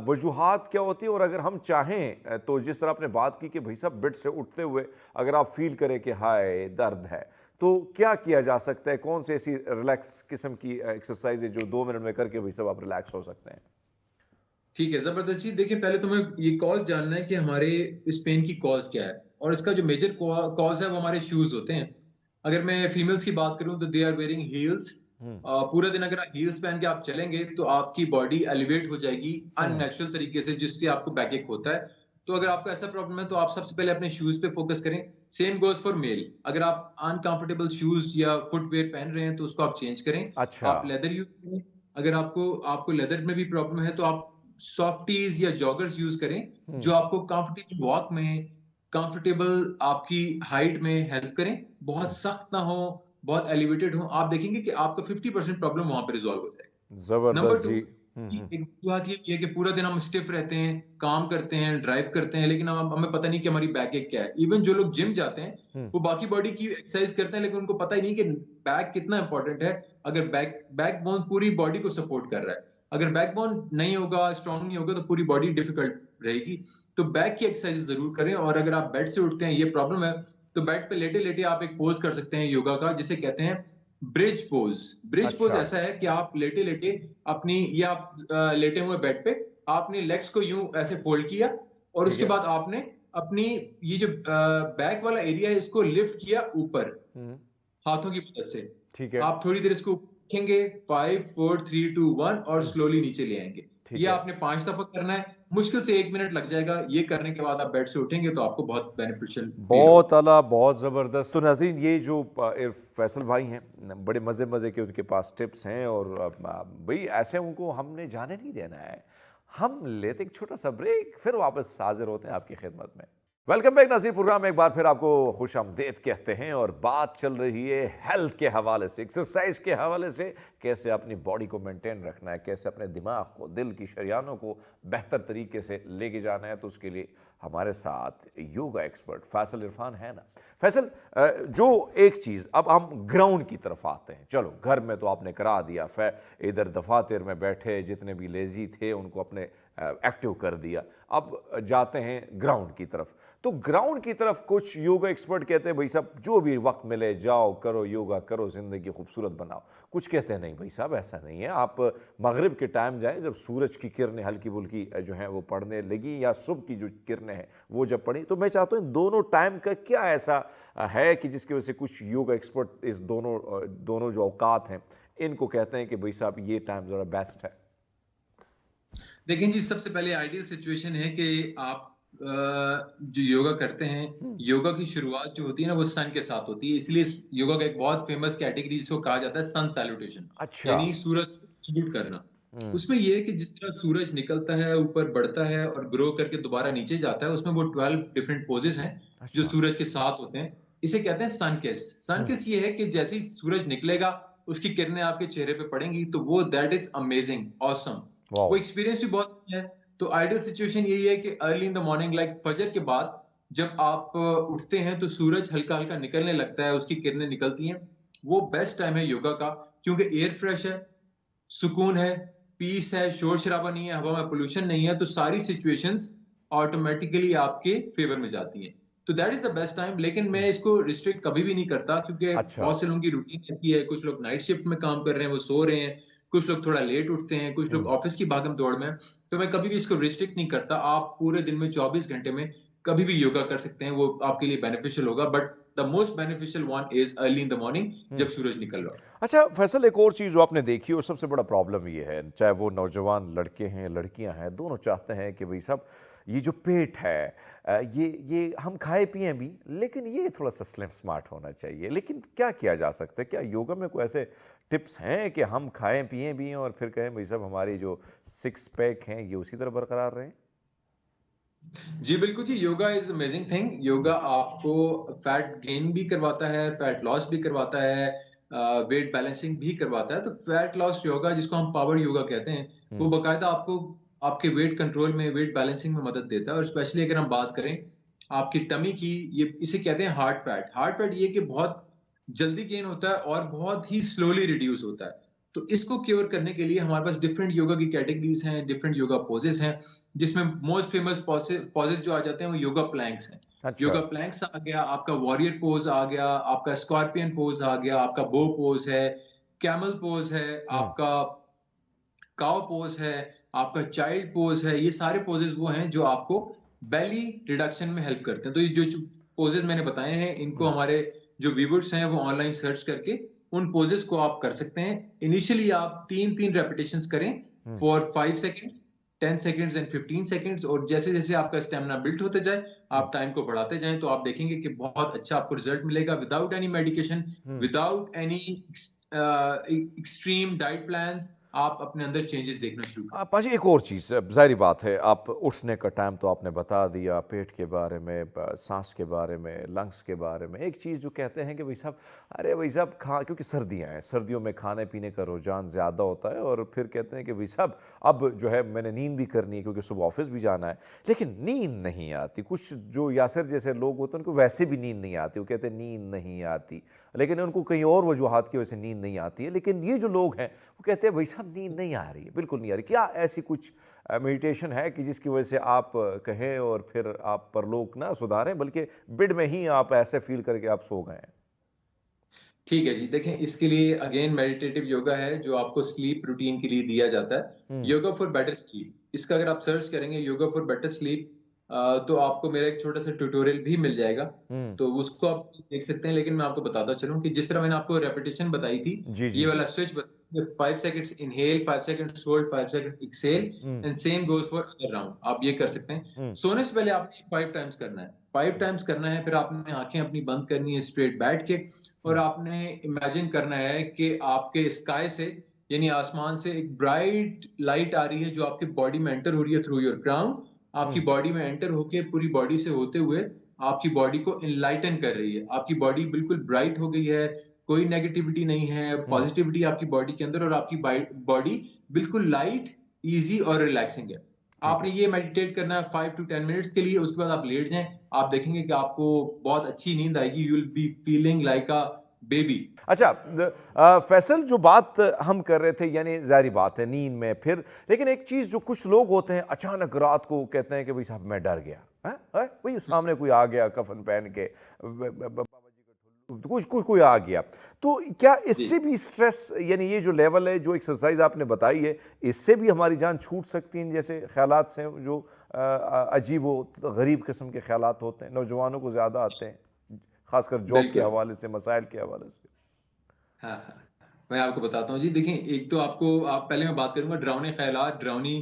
Speaker 1: वजूहात क्या होती है? और अगर हम चाहें तो जिस तरह आपने बात की कि भाई साहब बेड से उठते हुए अगर आप फील करें कि हाय दर्द है तो क्या किया जा सकता है? कौन सी ऐसी रिलैक्स किस्म की एक्सरसाइज है जो 2 मिनट में करके भाई साहब आप रिलैक्स हो सकते हैं?
Speaker 4: ठीक है, जबरदस्त जी। देखिए पहले तो हमें ये कॉज जानना है कि हमारे इस पेन की कॉज क्या है और इसका जो मेजर कॉज है वो हमारे शूज होते हैं। अगर मैं फीमेल्स की बात करूं तो दे आर वेयरिंग हील्स। पूरा दिन अगर आप हील्स पहन के आप चलेंगे तो आपकी बॉडी एलिवेट हो जाएगी अननेचुरल तरीके से जिससे आपको बैकएक होता है। तो अगर आपको ऐसा प्रॉब्लम है तो आप सबसे पहले अपने शूज पे फोकस करें। सेम गोज फॉर मेल, अगर आप अनकंफर्टेबल शूज या फुटवेयर पहन रहे हैं तो उसको आप चेंज करें।
Speaker 1: अच्छा।
Speaker 4: आप लेदर यूज करें। अगर आपको लेदर में भी प्रॉब्लम है तो आप सॉफ्टीज या जॉगर्स यूज करें जो आपको कंफर्टेबल वॉक में, कंफर्टेबल आपकी हाइट में हेल्प करें, बहुत सख्त ना हो, बहुत एलिवेटेड हो। आप देखेंगे कि आपका 50% प्रॉब्लम वहां पे रिजॉल्व हो जाएगा। नंबर
Speaker 1: ज़बरदस्त
Speaker 4: 2,
Speaker 1: जी।
Speaker 4: एक बात ये है कि पूरा दिन हम स्टिफ रहते हैं, काम करते हैं, ड्राइव करते हैं, लेकिन हमें पता नहीं कि हमारी बैक एक क्या है। इवन जो लोग जिम जाते हैं वो बाकी बॉडी की एक्सरसाइज करते हैं लेकिन उनको पता ही नहीं कि बैक कितना इंपॉर्टेंट है। अगर बैक बोन पूरी बॉडी को सपोर्ट कर रहा है, अगर बैक बोन नहीं होगा, स्ट्रांग नहीं होगा तो पूरी बॉडी डिफिकल्ट रहेगी। तो बैक की एक्सरसाइज जरूर करें। और अगर आप बेड से उठते हैं, ये प्रॉब्लम है, तो बेड पे लेटे लेटे आप एक पोज कर सकते हैं योगा का जिसे कहते हैं ब्रिज पोज। ब्रिज पोज
Speaker 1: अच्छा।
Speaker 4: ऐसा है कि आप लेटे लेटे अपनी, या आप लेटे हुए बेड पे आपने लेग्स को यूं ऐसे फोल्ड किया और
Speaker 1: ठीक
Speaker 4: उसके
Speaker 1: है।
Speaker 4: बाद आपने अपनी ये जो बैक वाला एरिया है इसको लिफ्ट किया ऊपर हाथों की मदद से।
Speaker 1: ठीक है।
Speaker 4: आप थोड़ी देर इसको उठेंगे, 5 4 3 2 1 और स्लोली नीचे ले आएंगे।
Speaker 1: ठीक
Speaker 4: ये
Speaker 1: है।
Speaker 4: आपने 5 दफा करना है, मुश्किल से 1 मिनट लग जाएगा। ये करने के बाद आप बेड से उठेंगे तो आपको बहुत बेनिफिशियल फील होगा।
Speaker 1: बहुत आला, बहुत ज़बरदस्त। तो नाज़रीन, ये जो फैसल भाई हैं, बड़े मज़े मज़े के उनके पास टिप्स हैं, और भाई ऐसे उनको हमने जाने नहीं देना है। हम लेते एक छोटा सा ब्रेक, फिर वापस हाजिर होते हैं आपकी खिदमत में। वेलकम बैक नाज़रीन, प्रोग्राम में एक बार फिर आपको खुशामदीद कहते हैं, और बात चल रही है हेल्थ के हवाले से, एक्सरसाइज के हवाले से, कैसे अपनी बॉडी को मेंटेन रखना है, कैसे अपने दिमाग को, दिल की शरियानों को बेहतर तरीके से लेके जाना है। तो उसके लिए हमारे साथ योगा एक्सपर्ट फैसल इरफान है ना। फैसल, जो एक चीज़, अब हम ग्राउंड की तरफ आते हैं। चलो, घर में तो आपने करा दिया, इधर दफातर में बैठे जितने भी लेजी थे उनको अपने एक्टिव कर दिया। अब जाते हैं ग्राउंड की तरफ। तो ग्राउंड की तरफ कुछ योगा एक्सपर्ट कहते हैं भाई साहब जो भी वक्त मिले जाओ, करो योगा, करो, ज़िंदगी खूबसूरत बनाओ। कुछ कहते हैं नहीं भाई साहब ऐसा नहीं है, आप मगरिब के टाइम जाएं, जब सूरज की किरणें हल्की फुल्की जो हैं वो पड़ने लगी, या सुबह की जो किरणें हैं वो जब पड़ी। तो मैं चाहता हूँ इन दोनों टाइम का क्या ऐसा है कि जिसकी वजह से कुछ योगा एक्सपर्ट इस दोनों जो औकात हैं इनको कहते हैं कि भाई साहब ये टाइम ज़रा बेस्ट है।
Speaker 4: देखिए जी, सबसे पहले आइडियल सिचुएशन है कि आप जो योगा करते हैं, योगा की शुरुआत जो होती है ना वो सन के साथ होती है। इसलिए योगा का एक बहुत फेमस कैटेगरी जिसको कहा जाता है सन सैल्यूटेशन,
Speaker 1: अच्छा।
Speaker 4: यानी सूरज को सैल्यूट करना। उसमें ये है कि जिस तरह सूरज निकलता है, ऊपर बढ़ता है और ग्रो करके दोबारा नीचे जाता है, उसमें वो 12 डिफरेंट पोजेस हैं जो
Speaker 1: अच्छा।
Speaker 4: सूरज के साथ होते हैं। इसे कहते हैं सन किस। सन किस ये है कि जैसे ही सूरज निकलेगा, उसकी किरणें आपके चेहरे पे पड़ेंगी, तो वो दैट इज अमेजिंग, ऑसम। वो एक्सपीरियंस भी बहुत है। तो आइडियल सिचुएशन यही है कि early in the morning, like फजर के बाद जब आप उठते हैं तो सूरज हल्का हल्का निकलने लगता है, उसकी किरणें निकलती हैं। वो बेस्ट टाइम है योगा का, क्योंकि एयर फ्रेश है, सुकून है, पीस है, शोर शराबा नहीं है, हवा में पोल्यूशन नहीं है। तो सारी सिचुएशंस ऑटोमेटिकली आपके फेवर में जाती हैं। तो that is the best time. लेकिन मैं इसको रिस्ट्रिक्ट कभी भी नहीं करता, क्योंकि
Speaker 1: अच्छा।
Speaker 4: बहुत से लोगों की रूटीन ऐसी है। कुछ लोग नाइट शिफ्ट में काम कर रहे हैं, वो सो रहे हैं, कुछ लोग थोड़ा लेट उठते हैं, कुछ लोग ऑफिस की भागम दौड़ में। तो मैं कभी भी इसको रिस्ट्रिक्ट नहीं करता। आप पूरे दिन में 24 घंटे में कभी भी योगा कर सकते हैं, वो आपके लिए बेनिफिशियल होगा। But the most beneficial one is early in the morning, जब सूरज निकल रहा हो।
Speaker 1: अच्छा फैसल, एक और चीज़ जो आपने देखी और सबसे बड़ा प्रॉब्लम ये है, चाहे वो नौजवान लड़के हैं लड़कियां हैं, दोनों चाहते हैं कि भाई साहब ये जो पेट है ये हम खाए पिए भी, लेकिन ये थोड़ा सा स्लिम स्मार्ट होना चाहिए। लेकिन क्या किया जा सकता है? क्या योगा में कोई ऐसे टिप्स हैं कि हम खाएं पिए भी और फिर कहें भाई साहब हमारी जो 6 पैक हैं ये उसी तरह बरकरार रहें?
Speaker 4: जी बिल्कुल जी, yoga is amazing thing. Yoga आपको फैट गेन भी करवाता है, फैट लॉस भी करवाता है, वेट बैलेंसिंग भी करवाता है। तो फैट लॉस योगा, जिसको हम पावर योगा कहते हैं, वो बाकायदा आपको आपके वेट कंट्रोल में, वेट बैलेंसिंग में मदद देता है। और स्पेशली अगर हम बात करें आपकी टमी की, ये इसे कहते हैं हार्ट फैट। हार्ट फैट ये कि बहुत जल्दी गेन होता है और बहुत ही स्लोली रिड्यूस होता है। तो इसको क्योर करने के लिए हमारे पास डिफरेंट योगा की कैटेगरीज हैं, डिफरेंट योगा पोजेस हैं, जिसमें मोस्ट फेमस पोजेस जो आ जाते हैं वो योगा प्लैंक्स हैं।
Speaker 1: अच्छा।
Speaker 4: योगा प्लैंक्स आ गया, आपका वॉरियर पोज आ गया, आपका स्कॉर्पियन पोज आ गया, आपका बो पोज है, कैमल पोज है, आपका काउ पोज है, आपका चाइल्ड पोज है। ये सारे पोजेस वो हैं जो आपको बेली रिडक्शन में हेल्प करते हैं। तो ये जो पोजेस मैंने बताए हैं, इनको हमारे जो व्यूअर्स हैं वो ऑनलाइन सर्च करके उन पोजेस को आप कर सकते हैं। इनिशियली आप 3-3 रेपिटेशंस करें for 5 seconds, 10 seconds and 15 seconds. और जैसे जैसे आपका स्टेमिना बिल्ड होते जाए, आप टाइम को बढ़ाते जाएं, तो आप देखेंगे कि बहुत अच्छा आपको रिजल्ट मिलेगा, without any medication, without any extreme diet plans. आप अपने अंदर चेंजेस देखना शुरू करें।
Speaker 1: पाजी, एक और चीज़, जाहिर बात है आप उठने का टाइम तो आपने बता दिया, पेट के बारे में, सांस के बारे में, लंग्स के बारे में। एक चीज़ जो कहते हैं कि भाई साहब, अरे भाई साहब क्योंकि सर्दियाँ हैं, सर्दियों में खाने पीने का रुझान ज़्यादा होता है, और फिर कहते हैं कि भाई साहब अब जो है मैंने नींद भी करनी है क्योंकि सुबह ऑफिस भी जाना है, लेकिन नींद नहीं आती। कुछ जो यासर जैसे लोग होते हैं उनको वैसे भी नींद नहीं आती, वो कहते हैं नींद नहीं आती, लेकिन उनको कहीं और वजूहात की वजह से नींद नहीं आती है। लेकिन ये जो लोग हैं वो कहते हैं भाई साहब नींद नहीं आ रही है, बिल्कुल नहीं आ रही। क्या ऐसी कुछ मेडिटेशन है कि जिसकी वजह से आप कहें और फिर आप परलोक ना सुधारें, बल्कि बेड में ही आप ऐसे फील करके आप सो गए हैं?
Speaker 4: ठीक है जी, देखें इसके लिए अगेन मेडिटेटिव योगा है जो आपको स्लीप रूटीन के लिए दिया जाता है। योगा फॉर बेटर स्लीप, इसका अगर आप सर्च करेंगे योगा फॉर बेटर स्लीप, तो आपको मेरा एक छोटा सा ट्यूटोरियल भी मिल जाएगा,
Speaker 1: हम्म।
Speaker 4: तो उसको आप देख सकते हैं। लेकिन मैं आपको बताता चलूं कि जिस तरह मैंने आपको रेपिटेशन बताई थी,
Speaker 1: जी जी
Speaker 4: ये
Speaker 1: जी।
Speaker 4: वाला switch 5 seconds inhale, 5 seconds hold, 5 second exhale, and same goes for other round. आप ये कर सकते हैं।
Speaker 1: हम्म।
Speaker 4: सोने से पहले आपने 5 टाइम्स करना है, 5 टाइम्स करना है। फिर आपने आंखें अपनी बंद करनी है स्ट्रेट बैठ के, और आपने इमेजिन करना है कि आपके स्काई से, यानी आसमान से, एक ब्राइट लाइट आ रही है जो आपकी बॉडी में एंटर हो रही है थ्रू योर क्राउन। आपकी बॉडी में एंटर होके पूरी बॉडी से होते हुए आपकी बॉडी को इनलाइटन कर रही है। आपकी बॉडी बिल्कुल ब्राइट हो गई है, कोई नेगेटिविटी नहीं है, पॉजिटिविटी आपकी बॉडी के अंदर, और आपकी बॉडी बिल्कुल लाइट, इजी और रिलैक्सिंग है। आपने ये मेडिटेट करना है 5 to 10 मिनट्स के लिए। उसके बाद आप लेट जाएं, आप देखेंगे कि आपको बहुत अच्छी नींद आएगी। You will be feeling like a baby.
Speaker 1: अच्छा, फैसल, जो बात हम कर रहे थे, यानी जारी बात है नींद में फिर, लेकिन एक चीज़ जो कुछ लोग होते हैं अचानक रात को कहते हैं कि भाई साहब मैं डर गया, भाई सामने कोई आ गया कफन पहन के, कोई आ गया, तो क्या इससे भी स्ट्रेस, यानी ये जो लेवल है, जो एक्सरसाइज आपने बताई है, इससे भी हमारी जान छूट सकती है? जैसे ख्यालात से जो अजीब व गरीब किस्म के ख्यालात होते हैं, नौजवानों को ज़्यादा आते हैं, खासकर जॉब के हवाले से, मसाइल के हवाले से।
Speaker 4: हाँ, मैं आपको बताता हूँ जी। देखिए, एक तो आप पहले मैं बात करूंगा डरावने ख्यालात, डरावनी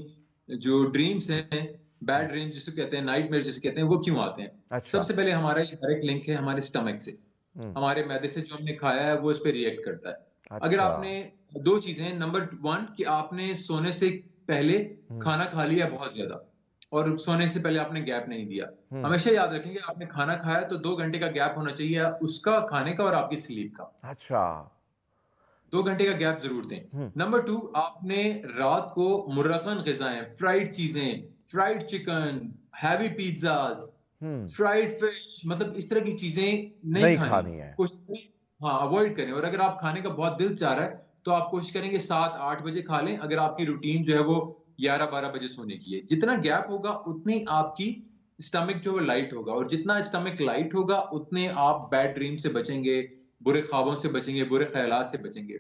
Speaker 4: जो ड्रीम्स हैं, बैड ड्रीम्स जिसे कहते हैं, नाइटमेयर जिसे कहते हैं, वो क्यों आते हैं।
Speaker 1: अच्छा।
Speaker 4: सबसे पहले हमारा ये डायरेक्ट लिंक है हमारे स्टमक से, हमारे मैदे से। जो हमने खाया है वो इस पे रिएक्ट करता है। अगर
Speaker 1: अच्छा।
Speaker 4: आपने दो चीजें, नंबर 1 कि आपने सोने से पहले खाना खा लिया बहुत ज्यादा, और सोने से पहले आपने गैप नहीं दिया। हमेशा याद रखेंगे, आपने खाना खाया तो 2 घंटे का गैप होना चाहिए, उसका खाने का और आपकी स्लीप का।
Speaker 1: अच्छा।
Speaker 4: 2 घंटे का गैप जरूर दें। नंबर 2, आपने रात को मुर्रखन ग़िज़ाएं, फ्राइड चीजें, fried chicken, heavy pizzas, fried fish, मतलब इस तरह की चीजें नहीं खानी
Speaker 1: है।
Speaker 4: कोशिश, हाँ, अवॉइड करें। और अगर आप खाने का बहुत दिल चाह रहा है तो आप कोशिश करेंगे 7-8 बजे खा लें, अगर आपकी रूटीन जो है वो 11-12 बजे सोने की है। जितना गैप होगा उतनी आपकी स्टमक जो है लाइट होगा, और जितना स्टमक लाइट होगा उतने आप बैड ड्रीम से बचेंगे, बुरे ख्वाबों से बचेंगे, बुरे ख्यालात से बचेंगे।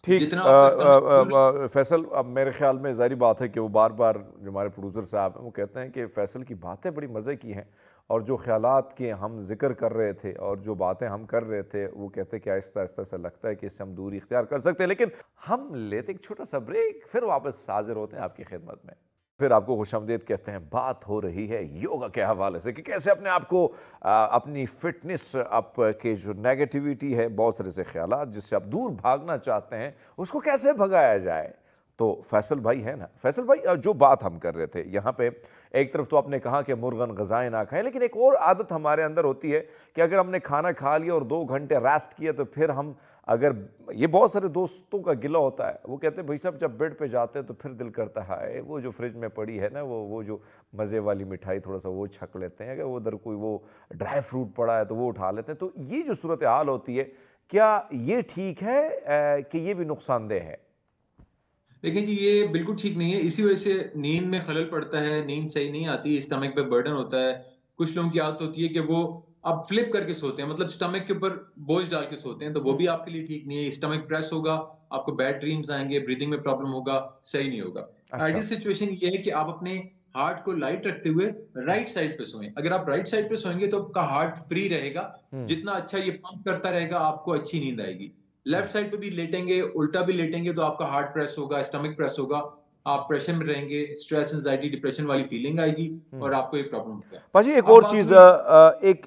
Speaker 1: ठीक।
Speaker 4: जितना आपका स्टमक
Speaker 1: फैसल, अब मेरे ख्याल में जारी बात है कि वो बार बार, जो हमारे प्रोड्यूसर साहब हैं, वो कहते हैं कि फैसल की बातें बड़ी मज़े की हैं, और जो ख्यालात के हम जिक्र कर रहे थे और जो बातें हम कर रहे थे, वो कहते हैं कि आहिस्ता आहिस्ता से लगता है कि इससे हम दूरी इख्तियार कर सकते हैं। लेकिन हम लेते एक छोटा सा ब्रेक, फिर वापस हाजिर होते हैं आपकी खिदमत में। फिर आपको खुशामदीद कहते हैं। बात हो रही है योगा के हवाले से कि कैसे अपने आप को, अपनी फिटनेस, आपके जो नेगेटिविटी है, बहुत सारे से ख्यालात जिससे आप दूर भागना चाहते हैं, उसको कैसे भगाया जाए। तो फैसल भाई है ना, फैसल भाई, जो बात हम कर रहे थे यहाँ पे, एक तरफ तो आपने कहा कि मुर्गन ग़िज़ाएं ना खाएं, लेकिन एक और आदत हमारे अंदर होती है कि अगर हमने खाना खा लिया और 2 घंटे रेस्ट किया, तो फिर हम, अगर, ये बहुत सारे दोस्तों का गिला होता है, वो कहते हैं भाई साहब जब बेड पे जाते हैं तो फिर दिल करता है वो जो फ्रिज में पड़ी है ना, वो जो मज़े वाली मिठाई, थोड़ा सा वो छक लेते हैं, अगर उधर कोई वो ड्राई फ्रूट पड़ा है तो वो उठा लेते हैं। तो ये जो सूरत हाल होती है, क्या ये ठीक है कि ये भी नुकसानदेह है?
Speaker 4: देखिए जी, ये बिल्कुल ठीक नहीं है। इसी वजह से नींद में खलल पड़ता है, नींद सही नहीं आती, स्टमक पे बर्डन होता है। कुछ लोगों की आदत होती है कि वो अब फ्लिप करके सोते हैं, मतलब स्टमक के ऊपर बोझ डाल के सोते हैं, तो वो भी आपके लिए ठीक नहीं है। स्टमक प्रेस होगा, आपको बैड ड्रीम्स आएंगे, ब्रीदिंग में प्रॉब्लम होगा, सही नहीं होगा। आइडियल सिचुएशन ये है कि आप अपने हार्ट को लाइट रखते हुए राइट साइड पे सोएं। अगर आप राइट साइड पे सोएंगे तो आपका हार्ट फ्री रहेगा, जितना अच्छा ये पंप करता रहेगा आपको अच्छी नींद आएगी। लेफ्ट साइड पे भी लेटेंगे, उल्टा भी लेटेंगे, तो आपका हार्ट प्रेस होगा, स्टमक प्रेस होगा, आप प्रेशर में रहेंगे, स्ट्रेस, एंजाइटी, डिप्रेशन वाली फीलिंग आएगी, और आपको ये प्रॉब्लम होगा।
Speaker 1: पाजी, एक और चीज़,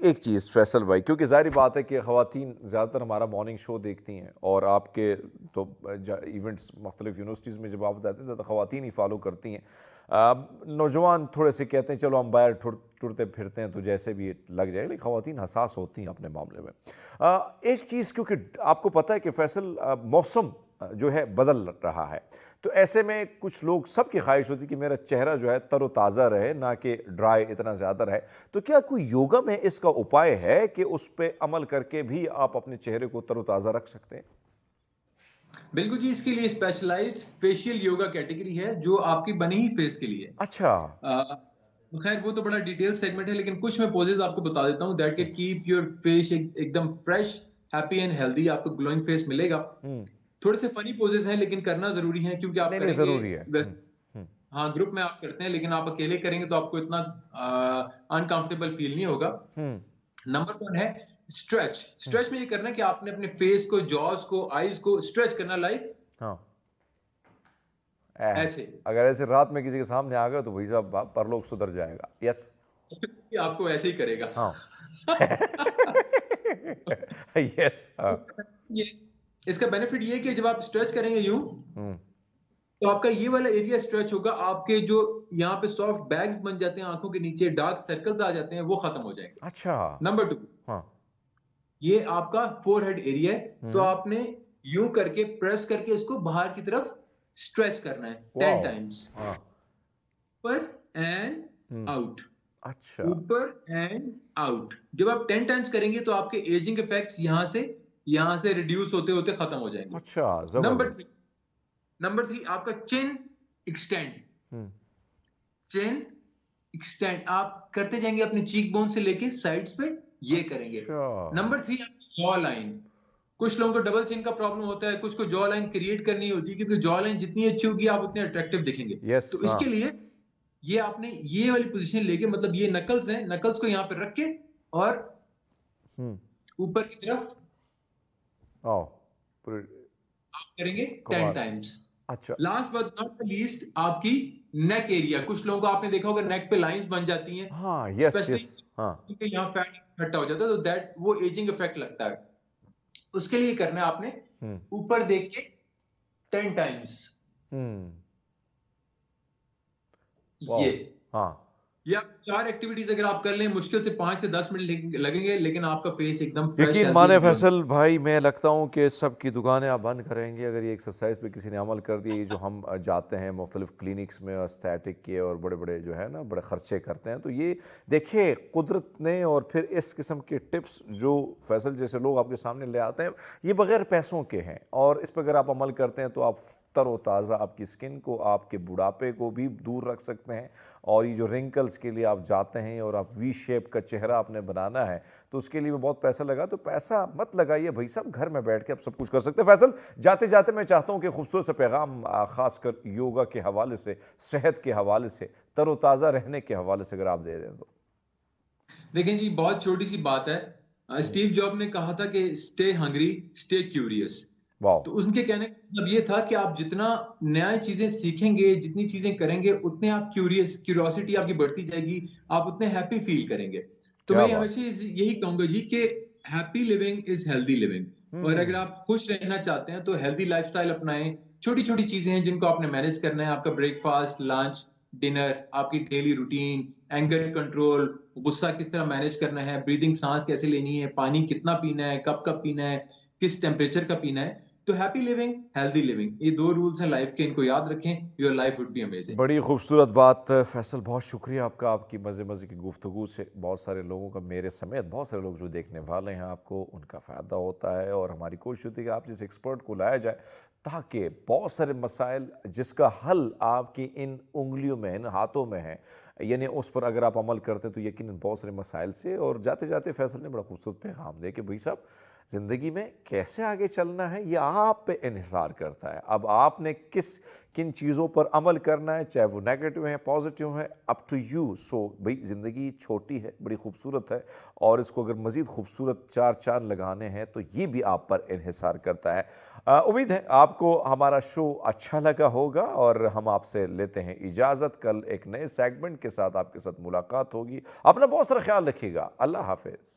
Speaker 1: एक चीज़ फैसल भाई, क्योंकि जाहिर बात है कि ख़वातीन ज़्यादातर हमारा मॉर्निंग शो देखती हैं, और आपके तो इवेंट्स मुख्तलिफ यूनिवर्सिटीज़ में जब आप जाते हैं तो ख़वातीन ही फॉलो करती हैं। नौजवान थोड़े से कहते हैं चलो हम बाहर टुरते फिरते हैं तो जैसे भी लग जाए, लेकिन ख़वातीन हसास होती हैं अपने मामले में। एक चीज़, क्योंकि आपको पता है कि फैसल, मौसम जो है बदल रहा है, तो ऐसे में कुछ लोग, सबकी ख्वाहिश होती है कि मेरा चेहरा जो है तरोताज़ा रहे, ना कि ड्राई इतना ज़्यादा रहे। तो क्या कोई योगा में इसका उपाय है कि उस पर अमल करके भी आप अपने चेहरे को तरोताज़ा रख सकते हैं?
Speaker 4: बिल्कुल जी, इसके लिए स्पेशलाइज्ड फेशियल योगा कैटेगरी है जो आपकी बनी ही फेस के लिए।
Speaker 1: अच्छा।
Speaker 4: खैर वो तो बड़ा डिटेल सेगमेंट है, लेकिन कुछ मैं पोजेज आपको बता देता हूँ that can keep your face एकदम फ्रेश, हैप्पी एंड हेल्दी। आपको ग्लोइंग फेस मिलेगा। थोड़े से फनी पोजेस हैं, लेकिन करना जरूरी है, क्योंकि आप
Speaker 1: नहीं,
Speaker 4: करेंगे
Speaker 1: ज़रूरी है।
Speaker 4: हाँ, ग्रुप में आप करते हैं, लेकिन आप अकेले करेंगे तो आपको इतना अनकंफर्टेबल फील नहीं होगा। नंबर 1 है स्ट्रेच। स्ट्रेच में ये करना है कि आपने अपने फेस को, जॉज को, आईज को स्ट्रेच करना, लाइक
Speaker 1: हाँ
Speaker 4: ऐसे।
Speaker 1: अगर ऐसे रात में किसी के सामने आ गए तो भाई साहब परलोक सुधर जाएगा। यस
Speaker 4: कि आपको ऐसे ही करेगा।
Speaker 1: हाँ यस हाँ
Speaker 4: ये इसका बेनिफिट ये है कि जब आप स्ट्रेच करेंगे यूं,
Speaker 1: हम्म,
Speaker 4: तो आपका ये वाला एरिया स्ट्रेच होगा, आपके जो यहाँ पे सॉफ्ट बैग्स बन जाते हैं आंखों के नीचे, डार्क सर्कल्स आ जाते हैं, वो खत्म हो जाएंगे।
Speaker 1: अच्छा
Speaker 4: नंबर 2,
Speaker 1: हाँ
Speaker 4: ये आपका फोरहेड एरिया है, तो आपने यूं करके प्रेस करके इसको बाहर की तरफ स्ट्रेच करना है 10
Speaker 1: वाओ
Speaker 4: टाइम्स।
Speaker 1: हाँ
Speaker 4: ऊपर एंड आउट,
Speaker 1: अच्छा
Speaker 4: ऊपर एंड आउट। जब आप 10 टाइम्स करेंगे तो आपके एजिंग इफेक्ट्स यहाँ से रिड्यूस होते होते खत्म हो जाएंगे।
Speaker 1: अच्छा जबरदस्त
Speaker 4: नंबर 3 आपका चिन एक्सटेंड। चिन एक्सटेंड आप करते जाएंगे अपने चीक बोन से लेके साइड्स पे, ये करेंगे।
Speaker 1: अच्छा
Speaker 4: नंबर 3 जॉ लाइन। कुछ लोगों को डबल चिन का प्रॉब्लम होता है, कुछ को जॉ लाइन क्रिएट करनी होती है, क्योंकि जॉ लाइन जितनी अच्छी होगी आप उतने अट्रैक्टिव दिखेंगे।
Speaker 1: यस
Speaker 4: तो इसके लिए ये आपने ये वाली पोजीशन लेके, मतलब ये नकल्स हैं, नकल्स को यहाँ पे रख के और ऊपर की तरफ
Speaker 1: आओ पूरे
Speaker 4: आप करेंगे
Speaker 1: कमाल।
Speaker 4: 10 टाइम्स।
Speaker 1: अच्छा
Speaker 4: last but not the least आपकी नेक एरिया। कुछ लोगों को आपने देखा होगा नेक पे लाइंस बन जाती हैं,
Speaker 1: हाँ यस
Speaker 4: स्पेशली
Speaker 1: यस हाँ
Speaker 4: क्योंकि यहाँ फैट इकट्ठा हो जाता है, तो दैट वो एजिंग इफेक्ट लगता है। उसके लिए करना है आपने ऊपर देख के 10 टाइम्स ये।
Speaker 1: हाँ
Speaker 4: या 4 एक्टिविटीज अगर आप कर लें, मुश्किल से 5 से 10 मिनट लगेंगे, लेकिन आपका फेस एकदम फ्रेश।
Speaker 1: यकीन माने फैसल भाई, मैं लगता हूँ कि सब की दुकानें आप बंद करेंगे अगर ये एक्सरसाइज पे किसी ने अमल कर दिया। ये जो हम जाते हैं मुख्तलिफ क्लिनिक्स में एस्थेटिक के और बड़े बड़े जो है ना बड़े ख़र्चे करते हैं, तो ये देखिए कुदरत ने और फिर इस किस्म के टिप्स जो फैसल जैसे लोग आपके सामने ले आते हैं, ये बग़ैर पैसों के हैं, और इस पर अगर आप अमल करते हैं तो आप तरोताज़ा आपकी स्किन को, आपके बुढ़ापे को भी दूर रख सकते हैं। और ये जो रिंकल्स के लिए आप जाते हैं और आप वी शेप का चेहरा आपने बनाना है, तो उसके लिए भी बहुत पैसा लगा, तो पैसा मत लगाइए भाई साहब, घर में बैठ के आप सब कुछ कर सकते हैं। फैसल, जाते जाते मैं चाहता हूँ कि खूबसूरत सा पैगाम ख़ासकर योगा के हवाले से, सेहत के हवाले से, तरोताज़ा रहने के हवाले से अगर आप दे दें तो।
Speaker 4: देखें जी, बहुत छोटी सी बात है। स्टीव जॉब ने कहा था कि स्टे हंग्री, स्टे क्यूरियस। तो उनके कहने का मतलब ये था कि आप जितना नई चीजें सीखेंगे, जितनी चीजें करेंगे, उतने आप क्यूरियोसिटी आपकी बढ़ती जाएगी, आप उतने हैप्पी फील करेंगे। तो मैं हमेशा यही कहूंगा जी कि happy living is healthy living. और अगर आप खुश रहना चाहते हैं तो हेल्दी लाइफस्टाइल अपनाएं। छोटी छोटी चीजें हैं जिनको आपने मैनेज करना है, आपका ब्रेकफास्ट, लंच, डिनर, आपकी डेली रूटीन, एंगर कंट्रोल, गुस्सा किस तरह मैनेज करना है, ब्रीदिंग, सांस कैसे लेनी है, पानी कितना पीना है, कब कब पीना है, किस टेम्परेचर का पीना है। तो हैप्पी लिविंग, हेल्दी लिविंग, ये 2 रूल्स हैं लाइफ के, इनको याद रखें, your life would be amazing.
Speaker 1: बड़ी खूबसूरत बात फैसल, बहुत शुक्रिया आपका। आपकी मज़े मज़े की गुफ्तगू से बहुत सारे लोगों का, मेरे समेत बहुत सारे लोग जो देखने वाले हैं आपको, उनका फ़ायदा होता है। और हमारी कोशिश होती है कि आप जिस एक्सपर्ट को लाया जाए ताकि बहुत सारे मसाइल जिसका हल आपकी इन उंगलियों में, इन हाथों में है, यानी उस पर अगर आप अमल करते हैं तो यकीनन बहुत सारे मसाइल से। और जाते जाते फैसल ने बड़ा खूबसूरत पैगाम दे कि भाई साहब, ज़िंदगी में कैसे आगे चलना है ये आप पे इन्हिसार करता है। अब आपने किन चीज़ों पर अमल करना है, चाहे वो नेगेटिव है, पॉजिटिव है, अप टू यू। सो भाई, ज़िंदगी छोटी है, बड़ी खूबसूरत है, और इसको अगर मज़ीद खूबसूरत 4 चांद लगाने हैं तो ये भी आप पर इन्हिसार करता है। उम्मीद है आपको हमारा शो अच्छा लगा होगा, और हम आपसे लेते हैं इजाज़त। कल एक नए सेगमेंट के साथ आपके साथ मुलाकात होगी। अपना बहुत सारा ख्याल रखिएगा। अल्लाह हाफिज़।